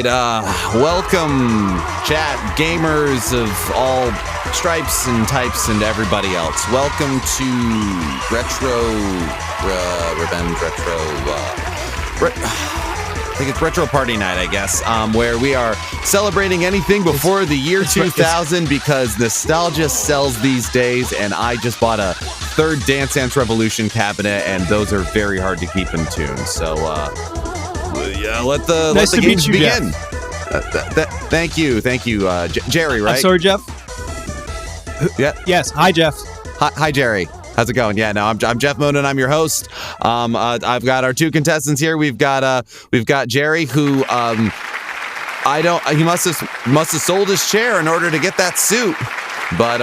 right, welcome, chat gamers of all stripes and types and everybody else. Welcome to I think it's Retro Party Night, I guess, where we are celebrating anything before the year 2000 because nostalgia sells these days, and I just bought a third Dance Dance Revolution cabinet, and those are very hard to keep in tune. So, let the games begin. Thank you, Gerry. Right? I'm sorry, Jeff. Yeah. Yes. Hi, Jeff. Hi, Gerry. How's it going? Yeah, no, I'm Geoff Moonen. I'm your host. I've got our two contestants here. We've got Gerry, who he must have sold his chair in order to get that suit. But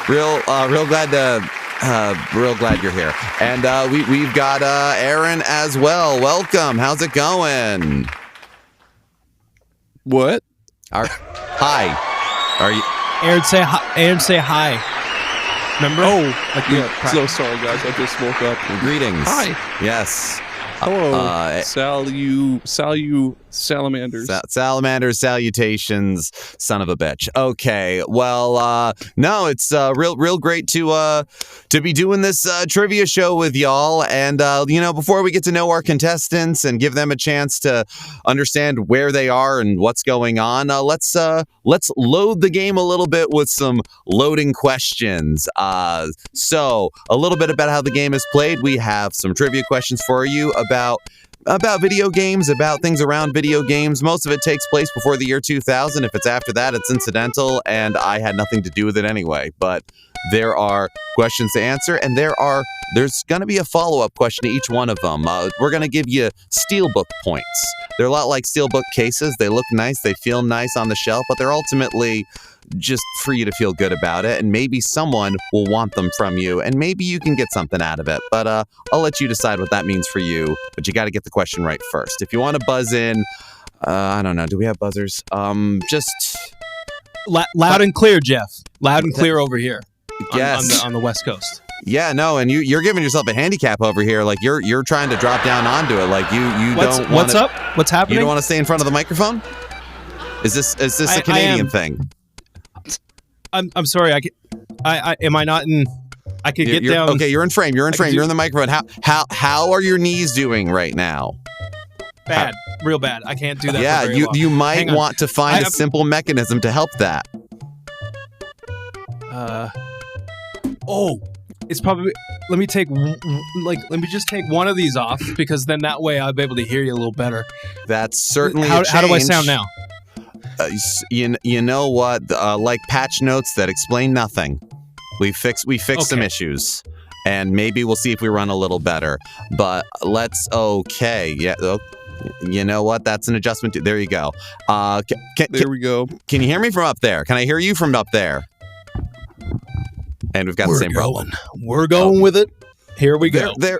real glad you're here. And we've got Aaron as well. Welcome. How's it going? What? Hi. Are you? Aaron, say hi. Remember? Oh, yeah. So sorry, guys. I just woke up. Greetings. Hi. Yes. Hello. Salamanders. Salamanders, salutations, son of a bitch. Okay. Well, no, it's real great to be doing this trivia show with y'all. And before we get to know our contestants and give them a chance to understand where they are and what's going on, let's load the game a little bit with some loading questions. So a little bit about how the game is played. We have some trivia questions for you about video games, about things around video games. Most of it takes place before the year 2000. If it's after that, it's incidental, and I had nothing to do with it anyway. But there are questions to answer, and there's going to be a follow-up question to each one of them. We're going to give you Steelbook points. They're a lot like Steelbook cases. They look nice, they feel nice on the shelf, but they're ultimately just for you to feel good about it, and maybe someone will want them from you, and maybe you can get something out of it. But I'll let you decide what that means for you, but you got to get the question right first. If you want to buzz in, I don't know, do we have buzzers? Just loud and clear, Jeff. Loud and clear over here. Yes. On the West Coast. Yeah, no, and you're giving yourself a handicap over here. Like you're trying to drop down onto it. Like you don't want. What's up? What's happening? You don't want to stay in front of the microphone? Is this a Canadian thing? I'm sorry. Am I not in? I could get down. Okay, you're in frame. You're in the microphone. How are your knees doing right now? Bad, real bad. I can't do that. Yeah, for very long. You might want to find a simple mechanism to help that. It's probably. Let me just take one of these off, because then that way I'll be able to hear you a little better. That's certainly how do I sound now? You know what? Like patch notes that explain nothing. We fixed some issues, and maybe we'll see if we run a little better. But you know what? That's an adjustment. There you go. There we go. Can you hear me from up there? Can I hear you from up there? And we've got the same problem. We're going with it. Here we go. There.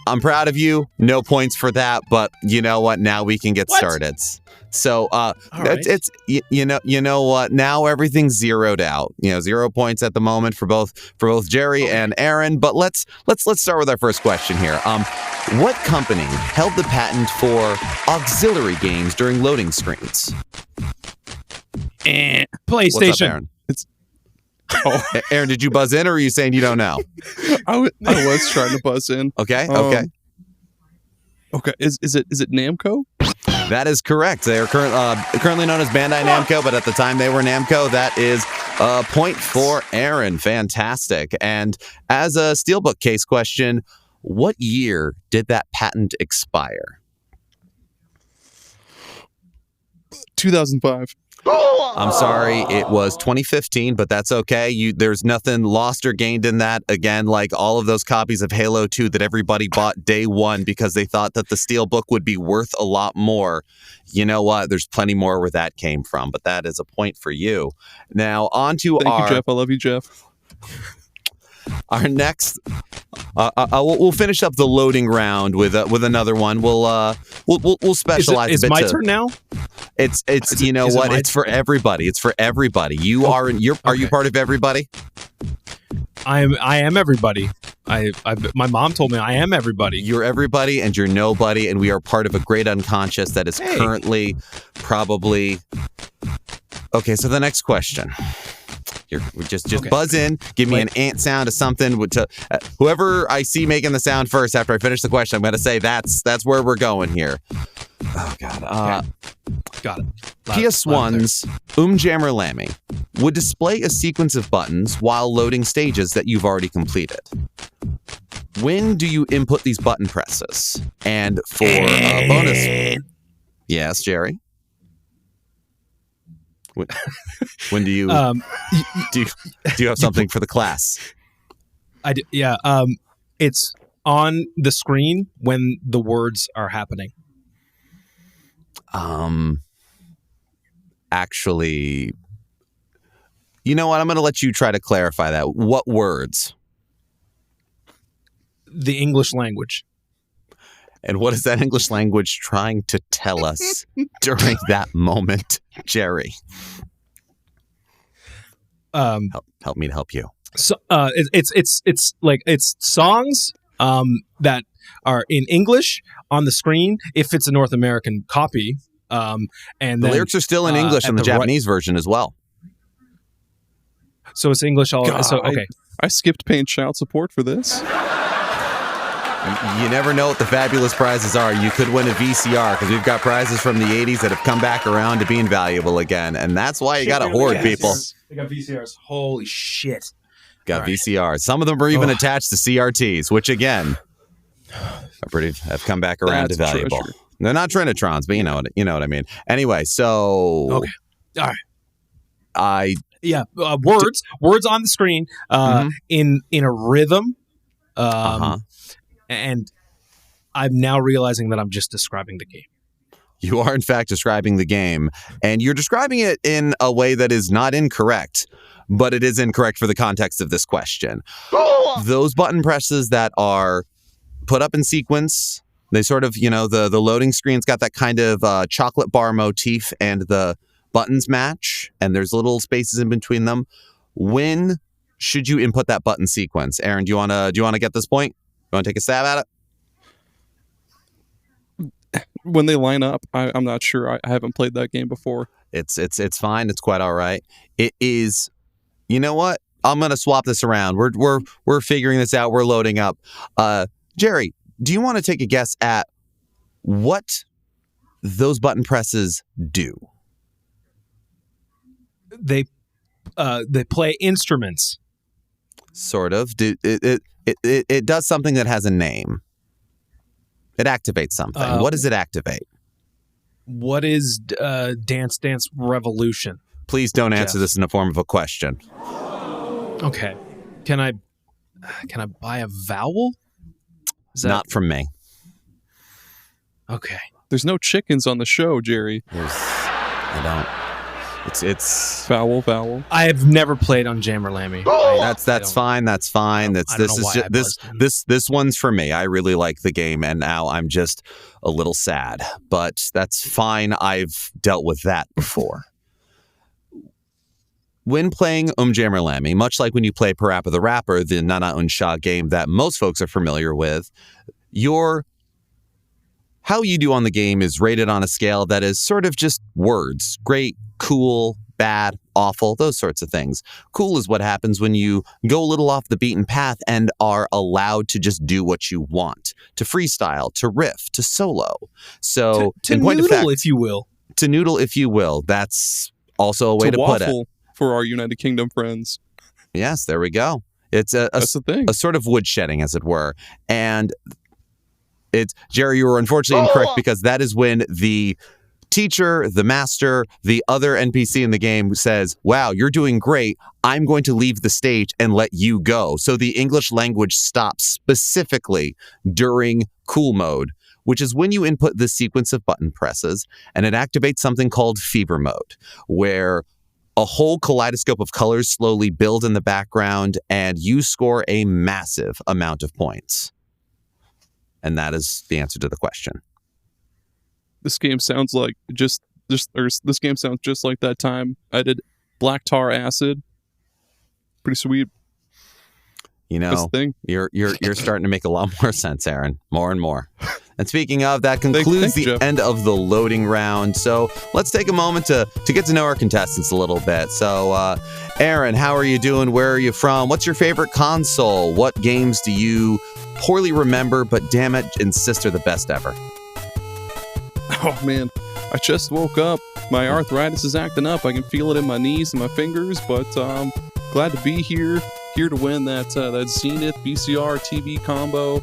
I'm proud of you. No points for that, but you know what? Now we can get started. So it's you know what? Now everything's zeroed out. 0 points at the moment for both Gerry and Aaron. But let's start with our first question here. What company held the patent for auxiliary games during loading screens? PlayStation. What's up, Aaron? Aaron, did you buzz in, or are you saying you don't know? I was trying to buzz in. Okay. Is it Namco? That is correct. They are currently known as Bandai Namco, but at the time they were Namco. That is a point for Aaron. Fantastic. And as a Steelbook case question, what year did that patent expire? 2005. I'm sorry, it was 2015, but that's okay. There's nothing lost or gained in that. Again, like all of those copies of Halo 2 that everybody bought day one because they thought that the Steelbook would be worth a lot more. You know what? There's plenty more where that came from, but that is a point for you. Now, on to Thank you, Jeff. I love you, Jeff. Our next, we'll finish up the loading round with another one. We'll specialize. It's my turn now. It's you know what? It's for everybody. It's for everybody. Are you part of everybody? I am everybody. My mom told me I am everybody. You're everybody and you're nobody, and we are part of a great unconscious that is currently probably... Okay, so the next question. Just buzz in, give me an ant sound of something. Whoever I see making the sound first after I finish the question, I'm going to say that's where we're going here. Oh, God. Got it. PS1's Jammer Lammy would display a sequence of buttons while loading stages that you've already completed. When do you input these button presses? And for a bonus... Yes, Jerry? When do you do you have something for the class? I do, yeah. It's on the screen when the words are happening. Actually, you know what? I'm going to let you try to clarify that. What words? The English language. And what is that English language trying to tell us during that moment, Jerry? Help me to help you. So it's songs that are in English on the screen if it's a North American copy. And the then, lyrics are still in English in the Japanese version as well. So it's English all. God, so okay. I skipped paying child support for this. You never know what the fabulous prizes are. You could win a VCR because we've got prizes from the 80s that have come back around to being valuable again. And that's why you got to hoard, people. They got VCRs. Holy shit. Got VCRs. Some of them are even attached to CRTs, which again have come back around to valuable. Treasure. They're not Trinitrons, but you know what I mean. Anyway, so okay. All right. Words on the screen in a rhythm. And I'm now realizing that I'm just describing the game. You are, in fact, describing the game. And you're describing it in a way that is not incorrect, but it is incorrect for the context of this question. Those button presses that are put up in sequence, they sort of, the loading screen's got that kind of chocolate bar motif and the buttons match, and there's little spaces in between them. When should you input that button sequence? Aaron, do you want to get this point? You want to take a stab at it? When they line up, I'm not sure. I haven't played that game before. It's fine. It's quite all right. It is. You know what? I'm gonna swap this around. We're figuring this out. We're loading up. Jerry, do you want to take a guess at what those button presses do? They play instruments. Sort of. It does something that has a name. It activates something. What does it activate? What is Dance Dance Revolution? Please don't answer this in the form of a question. Okay. Can I buy a vowel? Not from me. Okay. There's no chickens on the show, Jerry. I don't. It's vowel. I have never played on Jammer Lammy. That's fine. That's fine. This one's for me. I really like the game, and now I'm just a little sad. But that's fine. I've dealt with that before. When playing Jammer Lammy, much like when you play Parappa the Rapper, the Nana Unsha game that most folks are familiar with, how you do on the game is rated on a scale that is sort of just words. Great, cool, bad, awful, those sorts of things. Cool is what happens when you go a little off the beaten path and are allowed to just do what you want, to freestyle, to riff, to solo. So, to in point noodle, of fact, if you will. To noodle, if you will. That's also a way to put it. For our United Kingdom friends. Yes, there we go. It's that's the thing. A sort of woodshedding, as it were. And it's, Jerry, you were unfortunately incorrect because that is when the teacher, the master, the other NPC in the game says, wow, you're doing great. I'm going to leave the stage and let you go. So the English language stops specifically during cool mode, which is when you input this sequence of button presses, and it activates something called fever mode, where a whole kaleidoscope of colors slowly build in the background, and you score a massive amount of points. And that is the answer to the question. This game sounds like this game sounds just like that time I did Black Tar Acid. Pretty sweet. You know, Best thing. you're starting to make a lot more sense, Aaron. More and more. And speaking of, that concludes the Jeff. end of the loading round. So let's take a moment to get to know our contestants a little bit. So, Aaron, how are you doing? Where are you from? What's your favorite console? What games do you poorly remember, but damn it, insist are the best ever? Oh man, I just woke up. My arthritis is acting up. I can feel it in my knees and my fingers, but glad to be here to win that Zenith VCR TV combo.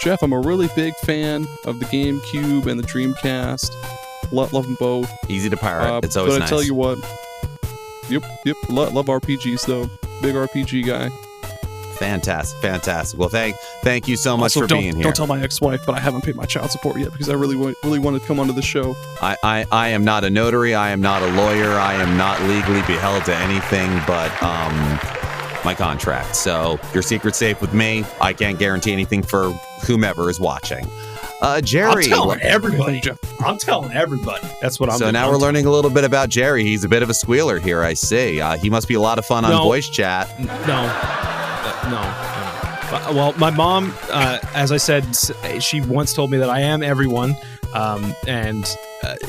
Jeff, I'm a really big fan of the GameCube and the Dreamcast. Love them both. Easy to pirate. It's always but nice. I tell you what. Yep. Love RPGs though. Big RPG guy. Fantastic. Well, thank you so much Also, for being here. Don't tell my ex-wife, but I haven't paid my child support yet because I really want to come onto the show. I am not a notary. I am not a lawyer. I am not legally beheld to anything but my contract. So your secret's safe with me. I can't guarantee anything for whomever is watching. Jerry. I'm telling everybody, Jeff. I'm telling everybody. That's what I'm doing. So now we're learning a little bit about Jerry. He's a bit of a squealer here, I see. He must be a lot of fun on voice chat. No. Well, my mom, as I said, she once told me that I am everyone, and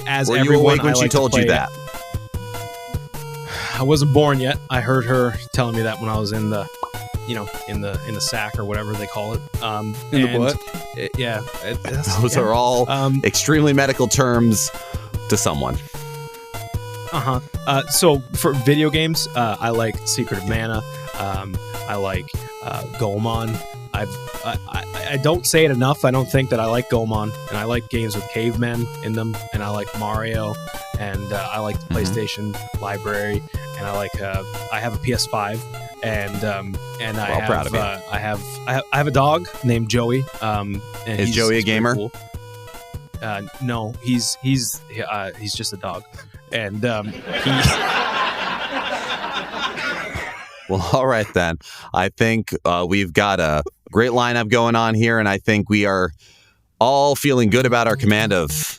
as Were everyone, you awake when I she like to told you play- that? I wasn't born yet. I heard her telling me that when I was in the, in the sack or whatever they call it. In the butt? Those are all extremely medical terms to someone. So for video games, I like Secret of Mana. I like Goemon. I don't say it enough. I don't think that I like Goemon, and I like games with cavemen in them, and I like Mario, and I like the PlayStation library, and I like I have a PS5, and I proud of you. I have a dog named Joey. And Is Joey a gamer? Cool. No, he's just a dog, and he. Well, all right then. I think we've got a great lineup going on here, and I think we are all feeling good about our command of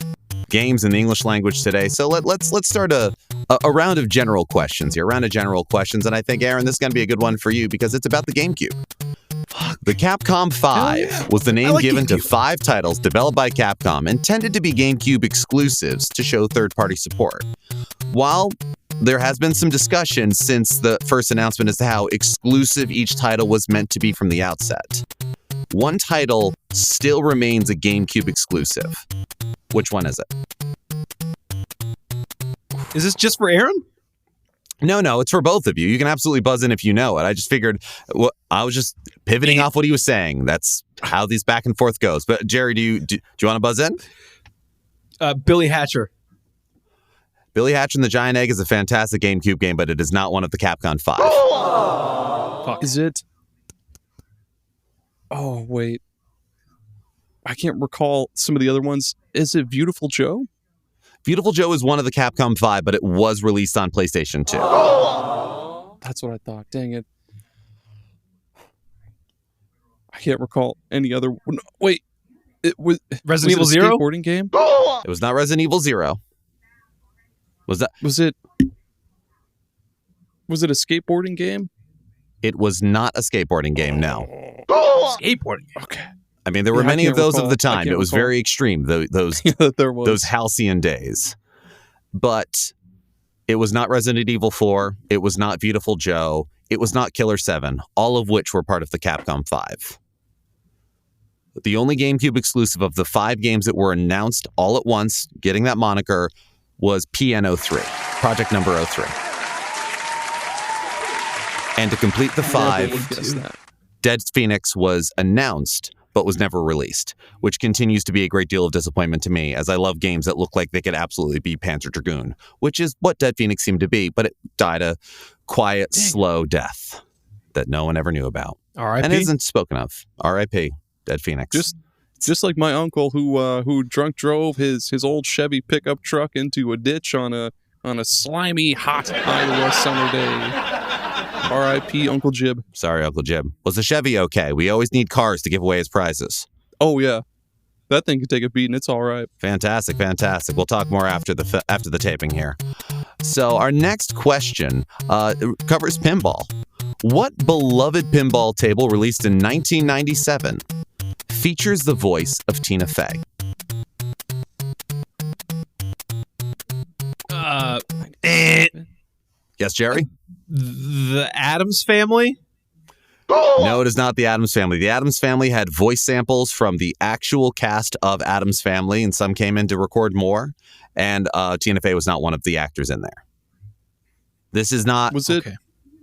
games in the English language today. So let's start a round of general questions here. And I think, Aaron, this is going to be a good one for you because it's about the GameCube. The Capcom 5 was the name given to 5 titles developed by Capcom, intended to be GameCube exclusives to show third-party support. While there has been some discussion since the first announcement as to how exclusive each title was meant to be from the outset, one title still remains a GameCube exclusive. Which one is it? Is this just for Aaron? No, it's for both of you. You can absolutely buzz in if you know it. I just figured, I was just pivoting off what he was saying. That's how these back and forth goes. But Jerry, do you want to buzz in? Billy Hatcher. Billy Hatcher and the Giant Egg is a fantastic GameCube game, but it is not one of the Capcom 5. Fuck. Is it? Oh, wait. I can't recall some of the other ones. Is it Beautiful Joe? Beautiful Joe is one of the Capcom 5, but it was released on PlayStation 2. That's what I thought. Dang it. I can't recall any other. No, wait. It was Resident Evil it a Zero? skateboarding game? It was not Resident Evil 0. Was it a skateboarding game? It was not a skateboarding game, no. Skateboarding. Okay. I mean, there were many of those of the time. It was recall. very extreme, those There was. those halcyon days. But it was not Resident Evil 4. It was not Beautiful Joe. It was not Killer 7, all of which were part of the Capcom 5. The only GameCube exclusive of the 5 games that were announced all at once, getting that moniker, was PN03, Project Number 03. And to complete the 5, Dead Phoenix was announced, but was never released, which continues to be a great deal of disappointment to me, as I love games that look like they could absolutely be Panzer Dragoon, which is what Dead Phoenix seemed to be, but it died a quiet, slow death that no one ever knew about. R.I.P. And isn't spoken of. R.I.P. Dead Phoenix. Just like my uncle who drunk drove his old Chevy pickup truck into a ditch on a slimy, hot Iowa summer day. R.I.P. Uncle Jib. Sorry, Uncle Jib. Was the Chevy okay? We always need cars to give away as prizes. Oh yeah, that thing could take a beating. It's all right. Fantastic. We'll talk more after the taping here. So our next question covers pinball. What beloved pinball table released in 1997 features the voice of Tina Fey? Yes, Jerry? The Addams Family? No, it is not the Addams Family. The Addams Family had voice samples from the actual cast of Addams Family, and some came in to record more. And Tina Fey was not one of the actors in there. This is not. Was it? Okay.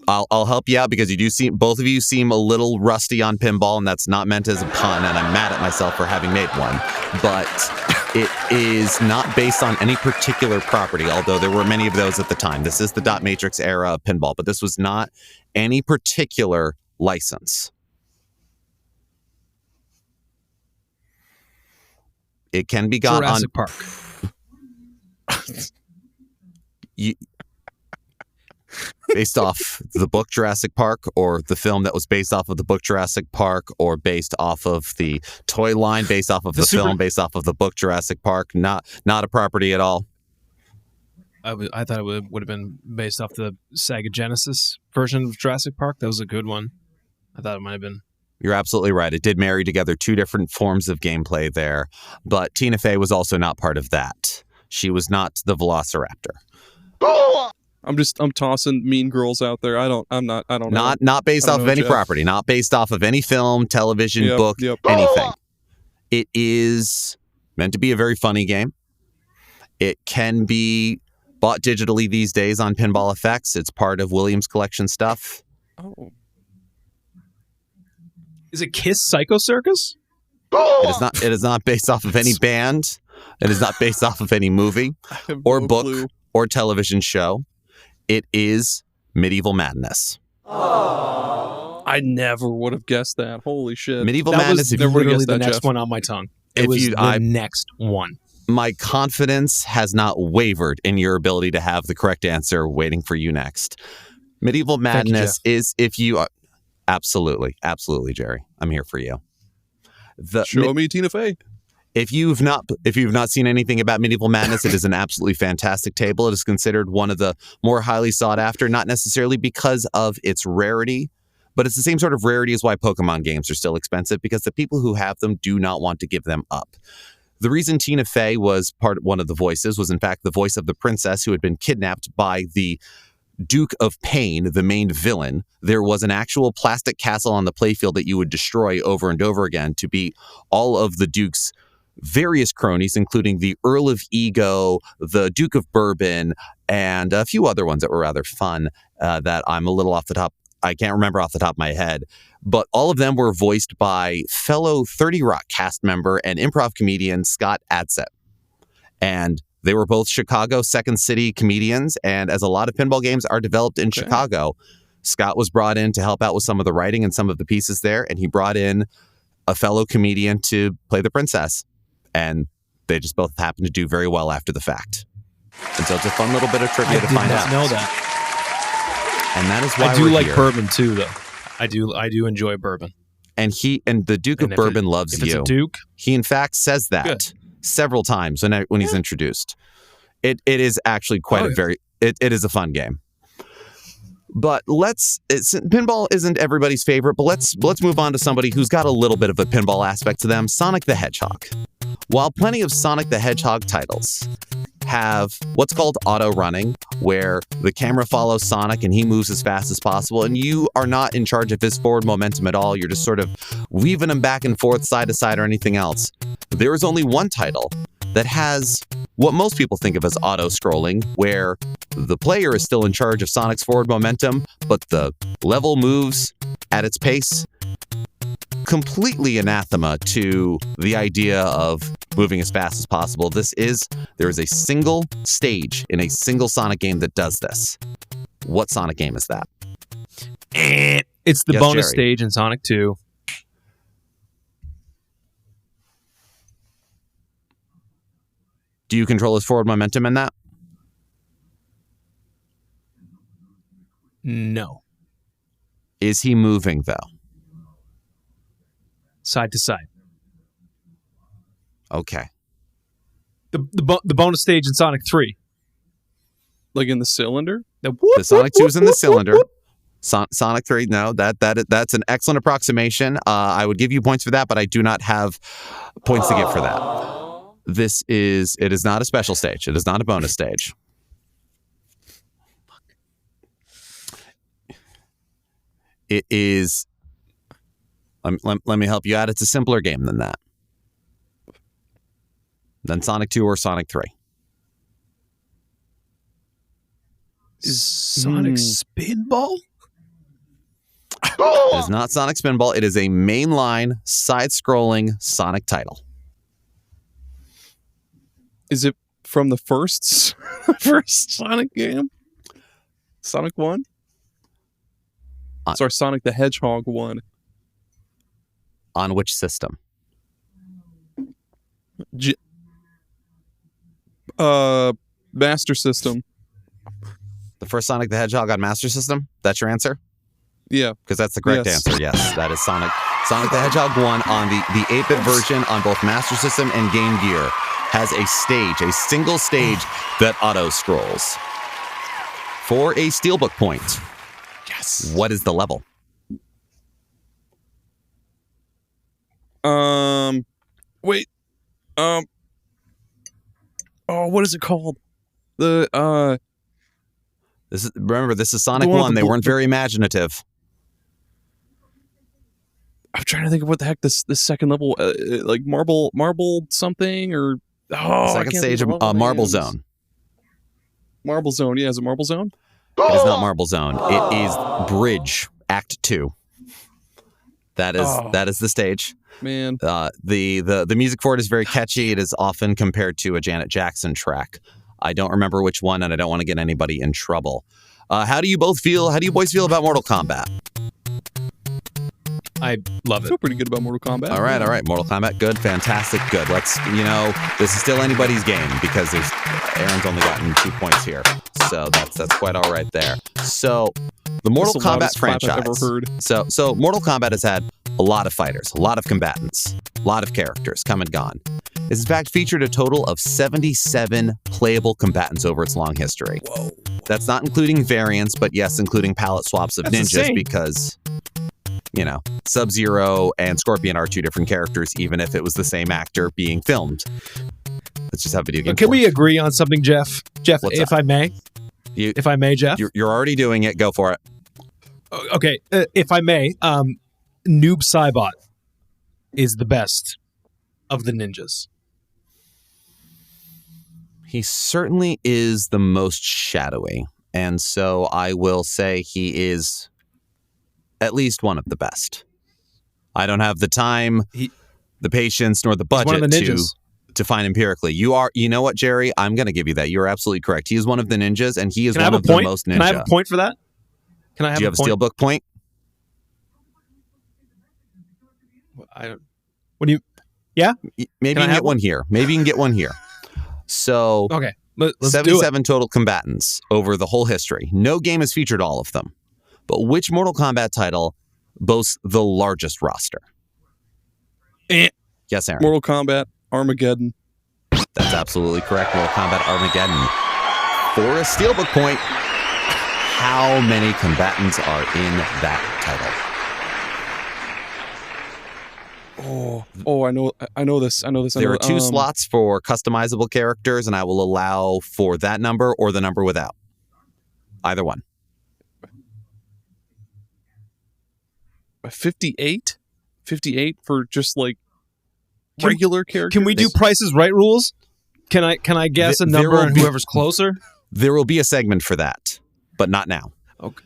I'll help you out because you do seem, both of you seem a little rusty on pinball, and that's not meant as a pun, and I'm mad at myself for having made one. But it is not based on any particular property, although there were many of those at the time. This is the dot matrix era of pinball, but this was not any particular license. It can be got Jurassic on Park. Based off the book Jurassic Park, or the film that was based off of the book Jurassic Park, or based off of the toy line based off of the film based off of the book Jurassic Park. Not a property at all. I thought it would have been based off the Sega Genesis version of Jurassic Park. That was a good one. I thought it might have been. You're absolutely right. It did marry together two different forms of gameplay there, but Tina Fey was also not part of that. She was not the Velociraptor. I'm tossing Mean Girls out there. I don't know. Not based off of any Jeff. property, not based off of any film, television, book, anything. It is meant to be a very funny game. It can be bought digitally these days on Pinball Effects. It's part of Williams Collection stuff. Oh. Is it Kiss Psycho Circus? It is not based off of any band. It is not based off of any movie or book or television show. It is Medieval Madness. I never would have guessed that. Holy shit. Medieval That Madness. was literally the next one on my tongue. It was the next one. My confidence has not wavered in your ability to have the correct answer waiting for you next. Medieval Madness is if you are... Absolutely, Jerry. I'm here for you. Show me Tina Fey. If you've not seen anything about Medieval Madness, it is an absolutely fantastic table. It is considered one of the more highly sought after, not necessarily because of its rarity, but it's the same sort of rarity as why Pokemon games are still expensive, because the people who have them do not want to give them up. The reason Tina Fey was one of the voices was in fact the voice of the princess who had been kidnapped by the Duke of Pain, the main villain. There was an actual plastic castle on the playfield that you would destroy over and over again to beat all of the Duke's various cronies, including the Earl of Ego, the Duke of Bourbon, and a few other ones that were rather fun that I'm a little off the top. I can't remember off the top of my head. But all of them were voiced by fellow 30 Rock cast member and improv comedian Scott Adsit. And they were both Chicago Second City comedians. And as a lot of pinball games are developed in Chicago, Scott was brought in to help out with some of the writing and some of the pieces there. And he brought in a fellow comedian to play the princess. And they just both happened to do very well after the fact. And so it's a fun little bit of trivia to find out. I did not know that. And that is why I do like here. bourbon too, though. I do enjoy bourbon. And the Duke of Bourbon loves if you. It's a Duke. He in fact says that several times when he's introduced. It is actually quite it is a fun game. But pinball isn't everybody's favorite, but let's move on to somebody who's got a little bit of a pinball aspect to them, Sonic the Hedgehog. While plenty of Sonic the Hedgehog titles have what's called auto running, where the camera follows Sonic and he moves as fast as possible, and you are not in charge of his forward momentum at all. You're just sort of weaving him back and forth, side to side, or anything else. There is only one title that has what most people think of as auto-scrolling, where the player is still in charge of Sonic's forward momentum, but the level moves at its pace. Completely anathema to the idea of moving as fast as possible. There is a single stage in a single Sonic game that does this. What Sonic game is that? It's the bonus Jerry. stage in Sonic 2. Do you control his forward momentum in that? No. Is he moving, though? Side to side. Okay. The bonus stage in Sonic 3. Like in the cylinder? The Sonic 2 is in the cylinder. Sonic 3. No, that's an excellent approximation. I would give you points for that, but I do not have points to give for that. It is not a special stage. It is not a bonus stage. It is. Let me help you out. It's a simpler game than that. Than Sonic 2 or Sonic 3. Is Sonic Spinball? It is not Sonic Spinball. It is a mainline, side-scrolling Sonic title. Is it from the first Sonic game? Sonic 1? Sorry, Sonic the Hedgehog 1. On which system? Master System. The first Sonic the Hedgehog on Master System? That's your answer? Yeah. Because that's the correct answer. Yes, that is Sonic the Hedgehog 1 on the 8-bit version on both Master System and Game Gear has a single stage that auto-scrolls. For a Steelbook point. Yes. What is the level? Wait. What is it called? This is Sonic 1. They weren't very imaginative. I'm trying to think of what the heck this second level, like marble something or second stage of Marble Zone. Marble Zone, yeah, is it Marble Zone? It is not Marble Zone. It is Bridge Act 2. That is the stage. Man, the music for it is very catchy. It is often compared to a Janet Jackson track. I don't remember which one, and I don't want to get anybody in trouble. How do you boys feel about Mortal Kombat? I love I it. feel pretty good about Mortal Kombat. All right. Mortal Kombat, good, fantastic, good. Let's, this is still anybody's game because Aaron's only gotten 2 points here. So that's quite all right there. So the Mortal Kombat franchise. I've ever heard. So Mortal Kombat has had a lot of fighters, a lot of combatants, a lot of characters come and gone. It's in fact featured a total of 77 playable combatants over its long history. Whoa. That's not including variants, but yes, including palette swaps of That's ninjas insane. because, Sub-Zero and Scorpion are two different characters, even if it was the same actor being filmed. That's just how video games Can work. we agree on something, Jeff? Jeff, What's if up? I may? If I may, Jeff? You're already doing it. Go for it. Okay, if I may, Noob Saibot is the best of the ninjas. He certainly is the most shadowy, and so I will say he is at least one of the best. I don't have the time, the patience, nor the budget one of the ninjas. to find empirically. You know what, Jerry? I'm going to give you that. You're absolutely correct. He is one of the ninjas, and he is one of the most ninja. Can I have a point for that? Can I have Do you have a Steelbook point? I don't. What do you? Yeah. Maybe you can get one here. Maybe you can get one here. So, Okay. Let's do it. 77 total combatants over the whole history. No game has featured all of them. But which Mortal Kombat title boasts the largest roster? Yes, Aaron. Mortal Kombat Armageddon. That's absolutely correct. Mortal Kombat Armageddon. For a Steelbook point, how many combatants are in that title? Oh, I know this. There are two slots for customizable characters, and I will allow for that number or the number without. Either one. 58? 58 for just like regular characters? Can we do Price's Right rules? Can I guess a number and whoever's closer? There will be a segment for that, but not now. Okay.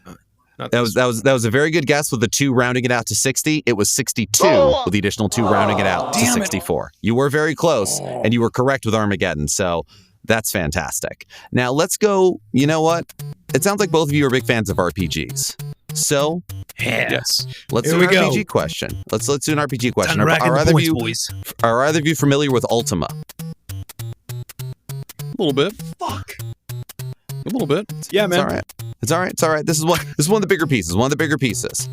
That was a very good guess with the 2 rounding it out to 60. It was 62 with the additional 2 rounding it out to 64. You were very close, and you were correct with Armageddon, so that's fantastic. Now let's go. You know what? It sounds like both of you are big fans of RPGs. So Yes. let's Here do we an go. RPG question. Let's do an RPG question. Racking Are the either points, of boys. you familiar with Ultima? A little bit. Fuck. A little bit. Yeah, man. It's all right. This is one of the bigger pieces.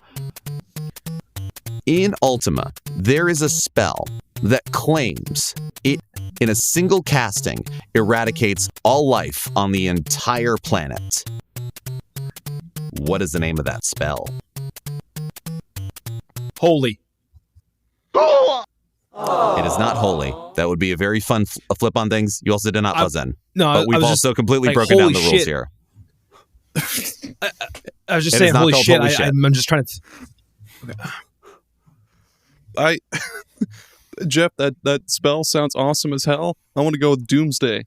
In Ultima, there is a spell that claims it, in a single casting, eradicates all life on the entire planet. What is the name of that spell? Holy. It is not holy. That would be a very fun flip on things. You also did not buzz in. No, but we've also completely broken down the rules here. I was just saying, holy shit. I'm just trying to... Geoff, that spell sounds awesome as hell. I want to go with Doomsday.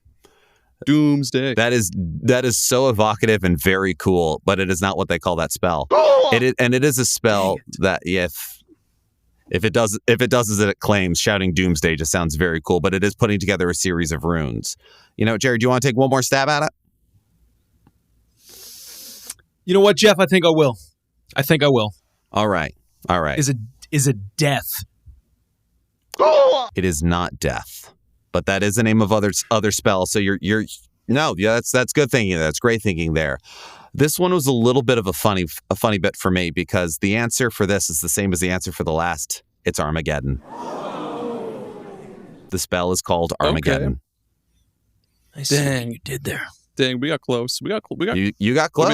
Doomsday. That is so evocative and very cool, but it is not what they call that spell. It is a spell that if it does as it claims, shouting Doomsday just sounds very cool, but it is putting together a series of runes. You know, Jerry, do you want to take one more stab at it? You know what, Geoff? I think I will. All right. Is it death? It is not death, but that is the name of other spells. So that's good thinking. That's great thinking there. This one was a little bit of a funny bit for me because the answer for this is the same as the answer for the last. It's Armageddon. The spell is called Armageddon. Okay. I see what you did there. Dang, we got close. You got close. I mean,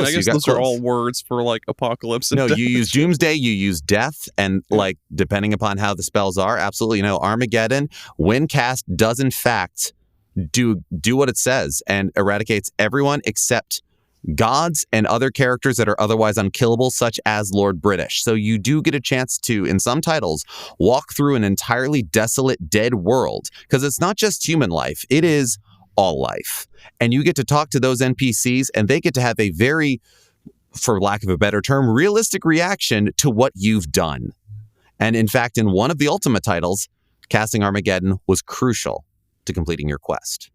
I guess those are all words for like apocalypse. And death. You use Doomsday, you use death, and like depending upon how the spells are, absolutely. Armageddon, when cast, does in fact do what it says and eradicates everyone except gods and other characters that are otherwise unkillable, such as Lord British. So you do get a chance to, in some titles, walk through an entirely desolate, dead world because it's not just human life; it is all life. And you get to talk to those NPCs and they get to have a very, for lack of a better term, realistic reaction to what you've done. And in fact, in one of the Ultimate titles, casting Armageddon was crucial to completing your quest.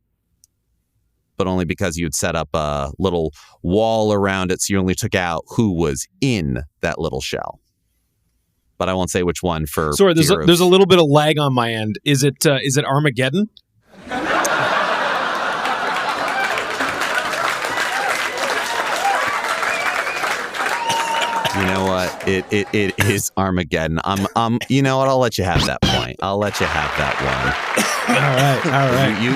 But only because you'd set up a little wall around it so you only took out who was in that little shell. But I won't say which one for... Sorry, there's a little bit of lag on my end. Is it Armageddon? You know what? It is Armageddon. You know what? I'll let you have that point. I'll let you have that one. All right. You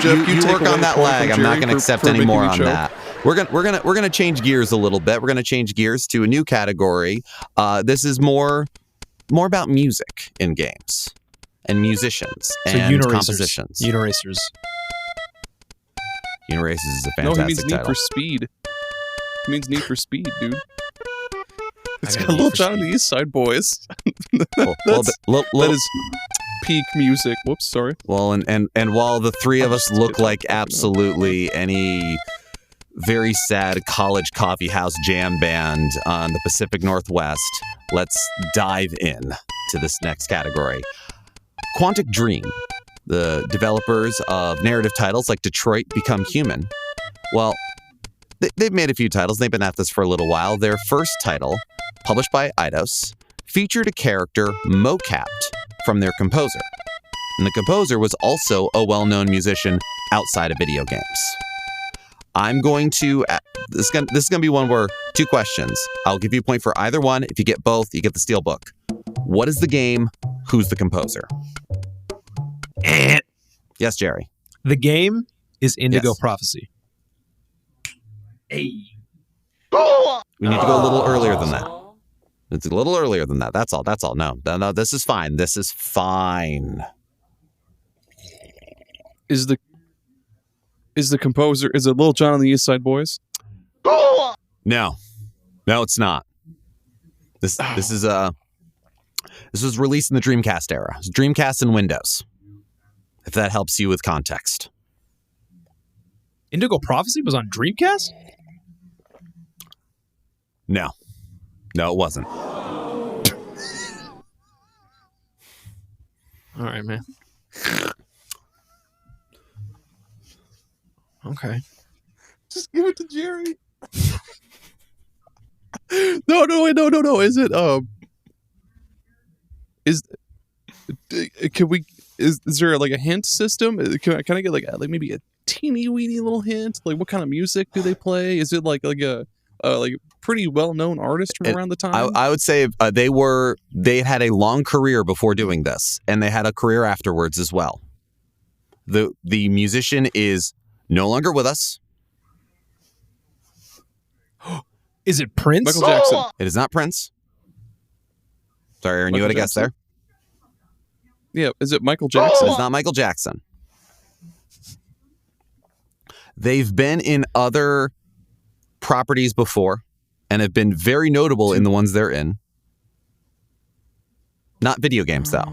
work on that lag. I'm not going to accept any more on that. We're gonna change gears a little bit. We're gonna change gears to a new category. This is more about music in games and musicians and compositions. Uniracers. Uniracers is a fantastic title. No, he means Need for Speed. He means Need for Speed, dude. It's got Little John and the East Side Boys. That is peak music. Whoops, sorry. Well, and while the three of us look like absolutely any very sad college coffee house jam band on the Pacific Northwest, let's dive in to this next category. Quantic Dream, the developers of narrative titles like Detroit Become Human. Well, they've made a few titles. They've been at this for a little while. Their first title, published by Eidos, featured a character mocapped from their composer. And the composer was also a well-known musician outside of video games. I'm going to... This is going to be one where... 2 questions. I'll give you a point for either one. If you get both, you get the Steelbook. What is the game? Who's the composer? Yes, Jerry. The game is Indigo Prophecy. Hey. We need to go a little earlier than that. It's a little earlier than that. That's all. No, this is fine. This is fine. Is the composer, is it Little John and the East Side Boys? No, it's not. This was released in the Dreamcast era. It was Dreamcast and Windows. If that helps you with context. Indigo Prophecy was on Dreamcast? No, it wasn't. All right, man. Okay. Just give it to Jerry. No. Is there like a hint system? Can I get like maybe a teeny weeny little hint? Like what kind of music do they play? Is it like a pretty well-known artist from around the time? I would say they had a long career before doing this, and they had a career afterwards as well. The musician is no longer with us. Is it Prince? Michael Jackson. It is not Prince. Sorry, Aaron, you Michael had a guess there? Yeah, is it Michael Jackson? It's not Michael Jackson. They've been in other properties before and have been very notable in the ones they're in. Not video games, though.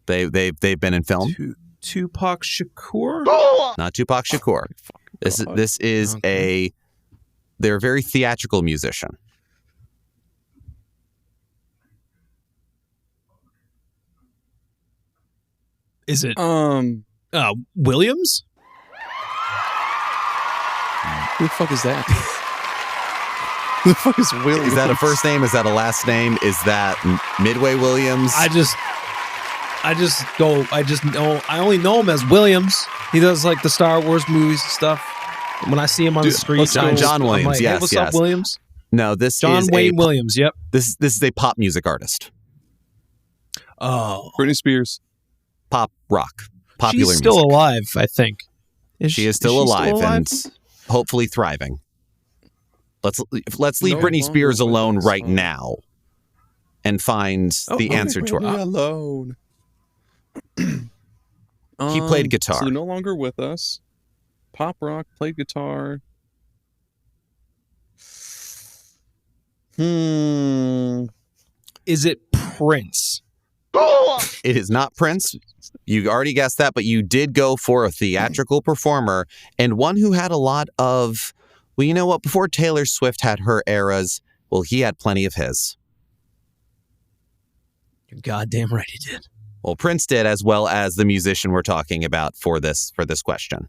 They've been in film. Tupac Shakur? Not Tupac Shakur. This is they're a very theatrical musician. Is it Williams? Who the fuck is that? Who the fuck is Williams? Is that a first name? Is that a last name? Is that Midway Williams? I only know him as Williams. He does like the Star Wars movies and stuff. When I see him on the street, John Williams. I'm like, Yes, hey, what's yes. up, Williams? No, this John is Wayne Williams. Yep. This is a pop music artist. Oh, Britney Spears. Pop rock. Popular she's still music. alive, I think. She is still alive and hopefully thriving. Let's leave No Britney Spears longer alone with us, right now and find the answer to her. Alone. He played guitar. So they're no longer with us. Pop rock, played guitar. Is it Prince? It is not Prince. You already guessed that, but you did go for a theatrical performer and one who had a lot of, well, you know what? Before Taylor Swift had her eras, well, he had plenty of his. You're goddamn right he did. Well, Prince did, as well as the musician we're talking about for this question.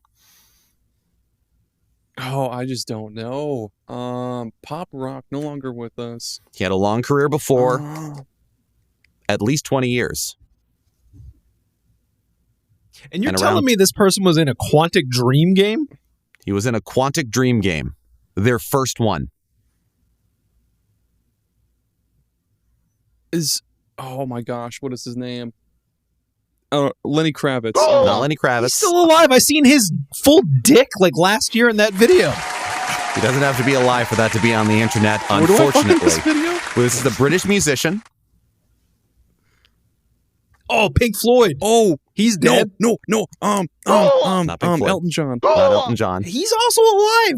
Oh, I just don't know. Pop rock, no longer with us. He had a long career before, at least 20 years. And you're telling me this person was in a Quantic Dream game? He was in a Quantic Dream game, their first one. Oh my gosh, what is his name? Lenny Kravitz. Not Lenny Kravitz. He's still alive. I seen his full dick like last year in that video. He doesn't have to be alive for that to be on the internet, Where do I find unfortunately. this video? Well, this is a British musician. Oh, Pink Floyd. Oh, he's dead. No. Not Pink Floyd. Elton John. Not Elton John. He's also alive.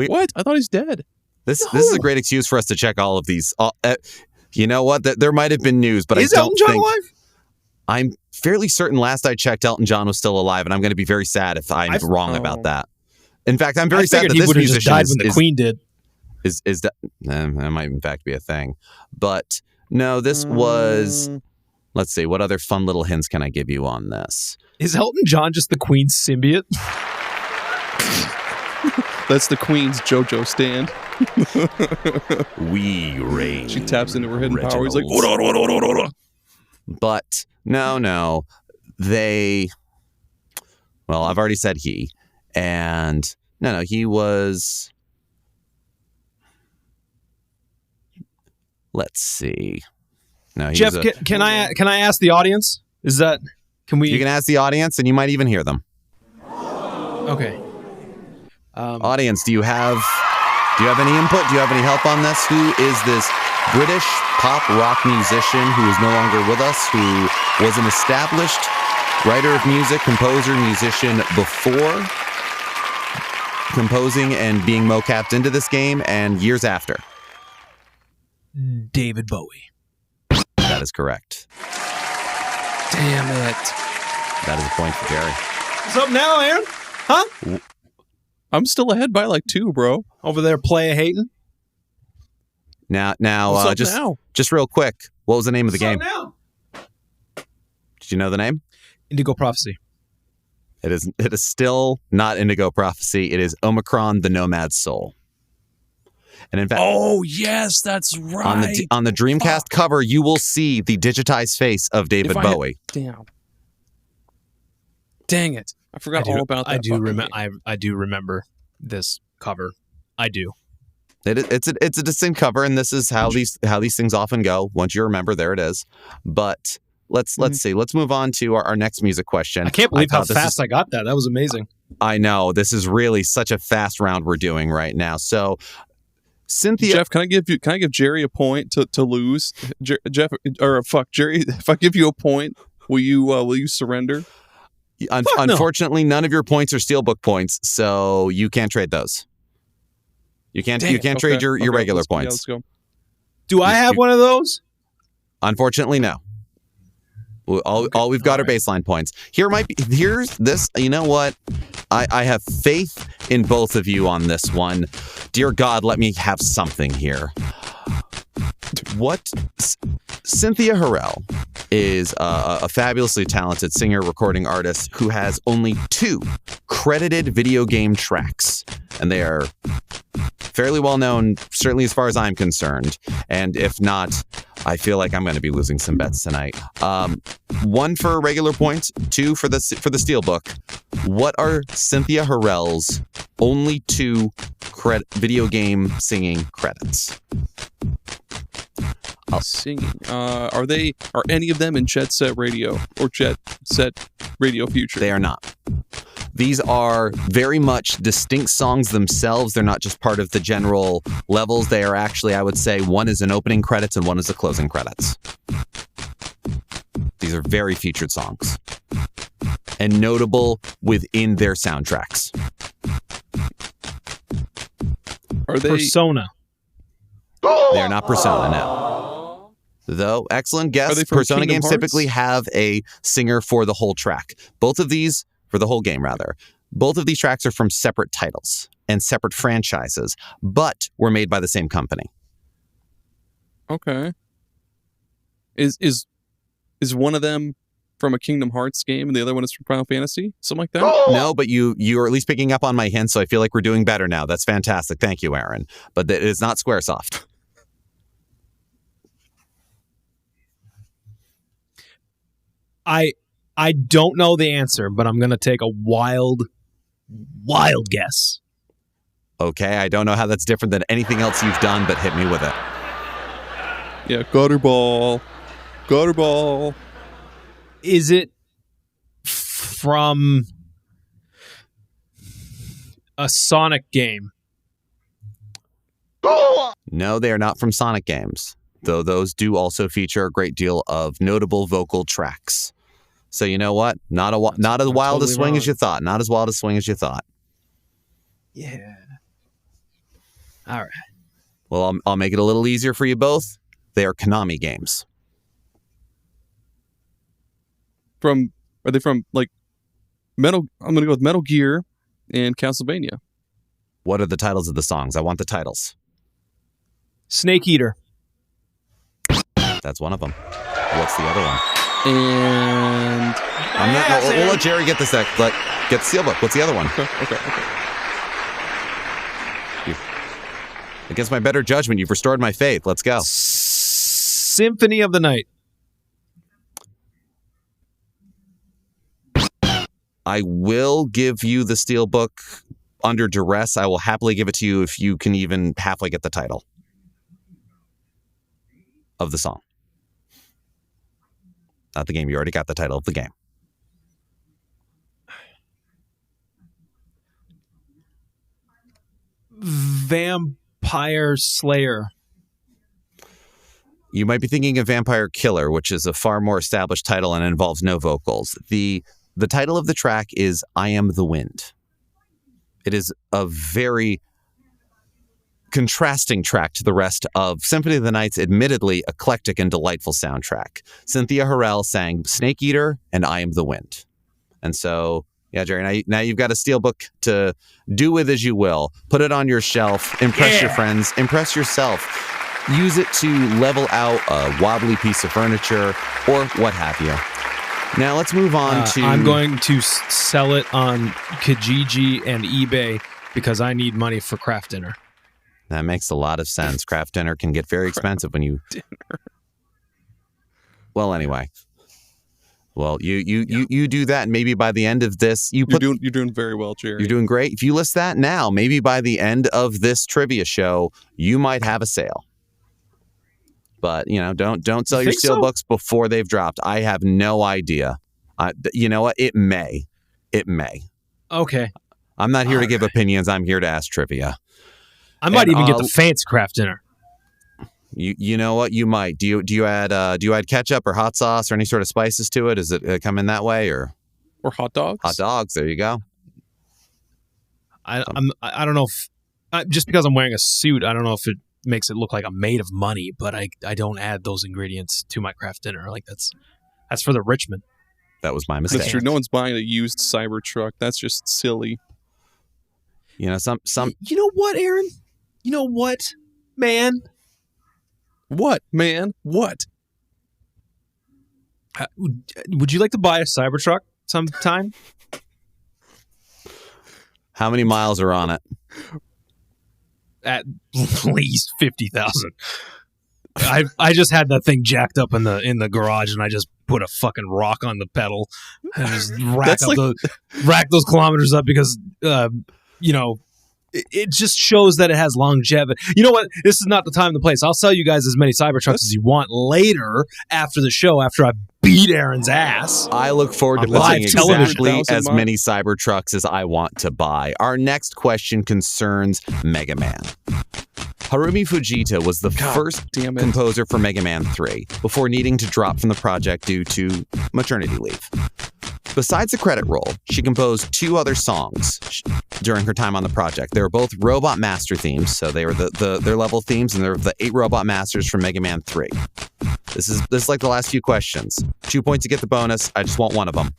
What? I thought he's dead. This is a great excuse for us to check all of these. You know what? There might have been news, but Is I don't Elton John think. alive? I'm fairly certain last I checked, Elton John was still alive, and I'm going to be very sad if I'm wrong about that. In fact, I'm very sad that he this would have just musician died when the Queen did. that might in fact be a thing. But no, this was. Let's see. What other fun little hints can I give you on this? Is Elton John just the Queen's symbiote? That's the Queen's JoJo stand. We reign. She taps into her hidden power. He's like, But no. They. Well, I've already said he. And no, he was. Let's see. No, Jeff, can I ask the audience? Can we? You can ask the audience, and you might even hear them. Okay. Audience, do you have any input? Do you have any help on this? Who is this British pop rock musician who is no longer with us, who was an established writer of music, composer, musician before composing and being mocapped into this game, and years after? David Bowie. That is correct. damn it. That is a point for Gerry. What's up now, Aaron? Huh? I'm still ahead by like 2, bro. Over there play hating? Now, What's up just now? just real quick, what was the name of the game? Now? Did you know the name? Indigo Prophecy. It is still not Indigo Prophecy. It is Omicron: The Nomad Soul. And in fact, Oh, yes, that's right. on the Dreamcast cover, you will see the digitized face of David If I had- Bowie. Damn. Dang it. I forgot all about that. I do fucking remember. game. I do remember this cover. I do. It's a distinct cover, and this is how these things often go. Once you remember, there it is. But let's see. Let's move on to our next music question. I can't believe how thought this fast I got that. That was amazing. I know. This is really such a fast round we're doing right now. So Cynthia. Jeff, can I give Gerry a point to lose? Jeff, or fuck Gerry, if I give you a point, will you surrender? Unfortunately, none of your points are steelbook points, so you can't trade those. You can't trade your regular points. Yeah, let's go. Do I have one of those? Unfortunately, no. All we've got are baseline points. Here's this. You know what? I have faith in both of you on this one. Dear God, let me have something here. What? Cynthia Harrell is a fabulously talented singer, recording artist who has only 2 credited video game tracks, and they are fairly well known, certainly as far as I'm concerned. And if not, I feel like I'm going to be losing some bets tonight. 1 for regular points, 2 for the steelbook. What are Cynthia Harrell's only 2 video game singing credits? Singing. Are any of them in Jet Set Radio or Jet Set Radio Future? They are not. These are very much distinct songs themselves. They're not just part of the general levels. They are actually, I would say, one is an opening credits and one is a closing credits. These are very featured songs and notable within their soundtracks. Are they Persona? They are not Persona, no. Though, excellent guess. Persona games typically have a singer for the whole track. Both of these, for the whole game rather, both of these tracks are from separate titles and separate franchises, but were made by the same company. Okay. Is one of them from a Kingdom Hearts game and the other one is from Final Fantasy? Something like that? No, but you're at least picking up on my hints, so I feel like we're doing better now. That's fantastic. Thank you, Aaron. But it is not Squaresoft. I don't know the answer, but I'm going to take a wild guess. Okay, I don't know how that's different than anything else you've done, but hit me with it. Yeah, Gutterball. Is it from a Sonic game? No, they are not from Sonic games, though those do also feature a great deal of notable vocal tracks. So you know what? Not as wild a swing as you thought. Not as wild a swing as you thought. Yeah. All right. Well, I'll make it a little easier for you both. They are Konami games. Are they from like Metal? I'm going to go with Metal Gear and Castlevania. What are the titles of the songs? I want the titles. Snake Eater. That's one of them. What's the other one? And we'll let Gerry get this. Get the steelbook. What's the other one? Okay. Against my better judgment, you've restored my faith. Let's go. Symphony of the Night. I will give you the steelbook under duress. I will happily give it to you if you can even halfway get the title of the song. Not the game. You already got the title of the game. Vampire Slayer. You might be thinking of Vampire Killer, which is a far more established title and involves no vocals. The title of the track is I Am the Wind. It is a very contrasting track to the rest of Symphony of the Night's admittedly eclectic and delightful soundtrack. Cynthia Harrell sang Snake Eater and I Am the Wind. And so, yeah, Gerry, now you've got a steelbook to do with as you will. Put it on your shelf, impress your friends, impress yourself. Use it to level out a wobbly piece of furniture or what have you. Now let's move on to... I'm going to sell it on Kijiji and eBay because I need money for craft dinner. That makes a lot of sense. Craft dinner can get very expensive when you... Well, anyway. Well, you do that, and maybe by the end of this... You're doing very well, Gerry. You're doing great. If you list that now, maybe by the end of this trivia show, you might have a sale. But, don't sell your steelbooks before they've dropped. I have no idea. You know what? It may. Okay. I'm not here to give opinions. I'm here to ask trivia. I might even get the fancy craft dinner. You know what? You might. Do you add ketchup or hot sauce or any sort of spices to it? Does it come in that way or hot dogs? Hot dogs. There you go. I don't know if just because I'm wearing a suit, I don't know if it makes it look like I'm made of money, but I don't add those ingredients to my craft dinner. Like that's for the Richmond. That was my mistake. That's true. No one's buying a used Cybertruck. That's just silly. You know, some. You know what, Aaron? You know what, man? What, man? What? Would you like to buy a Cybertruck sometime? How many miles are on it? At least 50,000. I just had that thing jacked up in the garage, and I just put a fucking rock on the pedal and just rack those kilometers up because it just shows that it has longevity. You know what? This is not the time and the place. I'll sell you guys as many Cybertrucks as you want later after the show, after I beat Aaron's ass. I look forward to buying exactly as many Cybertrucks as I want to buy. Our next question concerns Mega Man. Harumi Fujita was the first composer for Mega Man 3 before needing to drop from the project due to maternity leave. Besides the credit roll, she composed 2 other songs during her time on the project. They were both Robot Master themes, so they were their level themes, and they're the 8 Robot Masters from Mega Man 3. This is like the last few questions. 2 points to get the bonus. I just want one of them.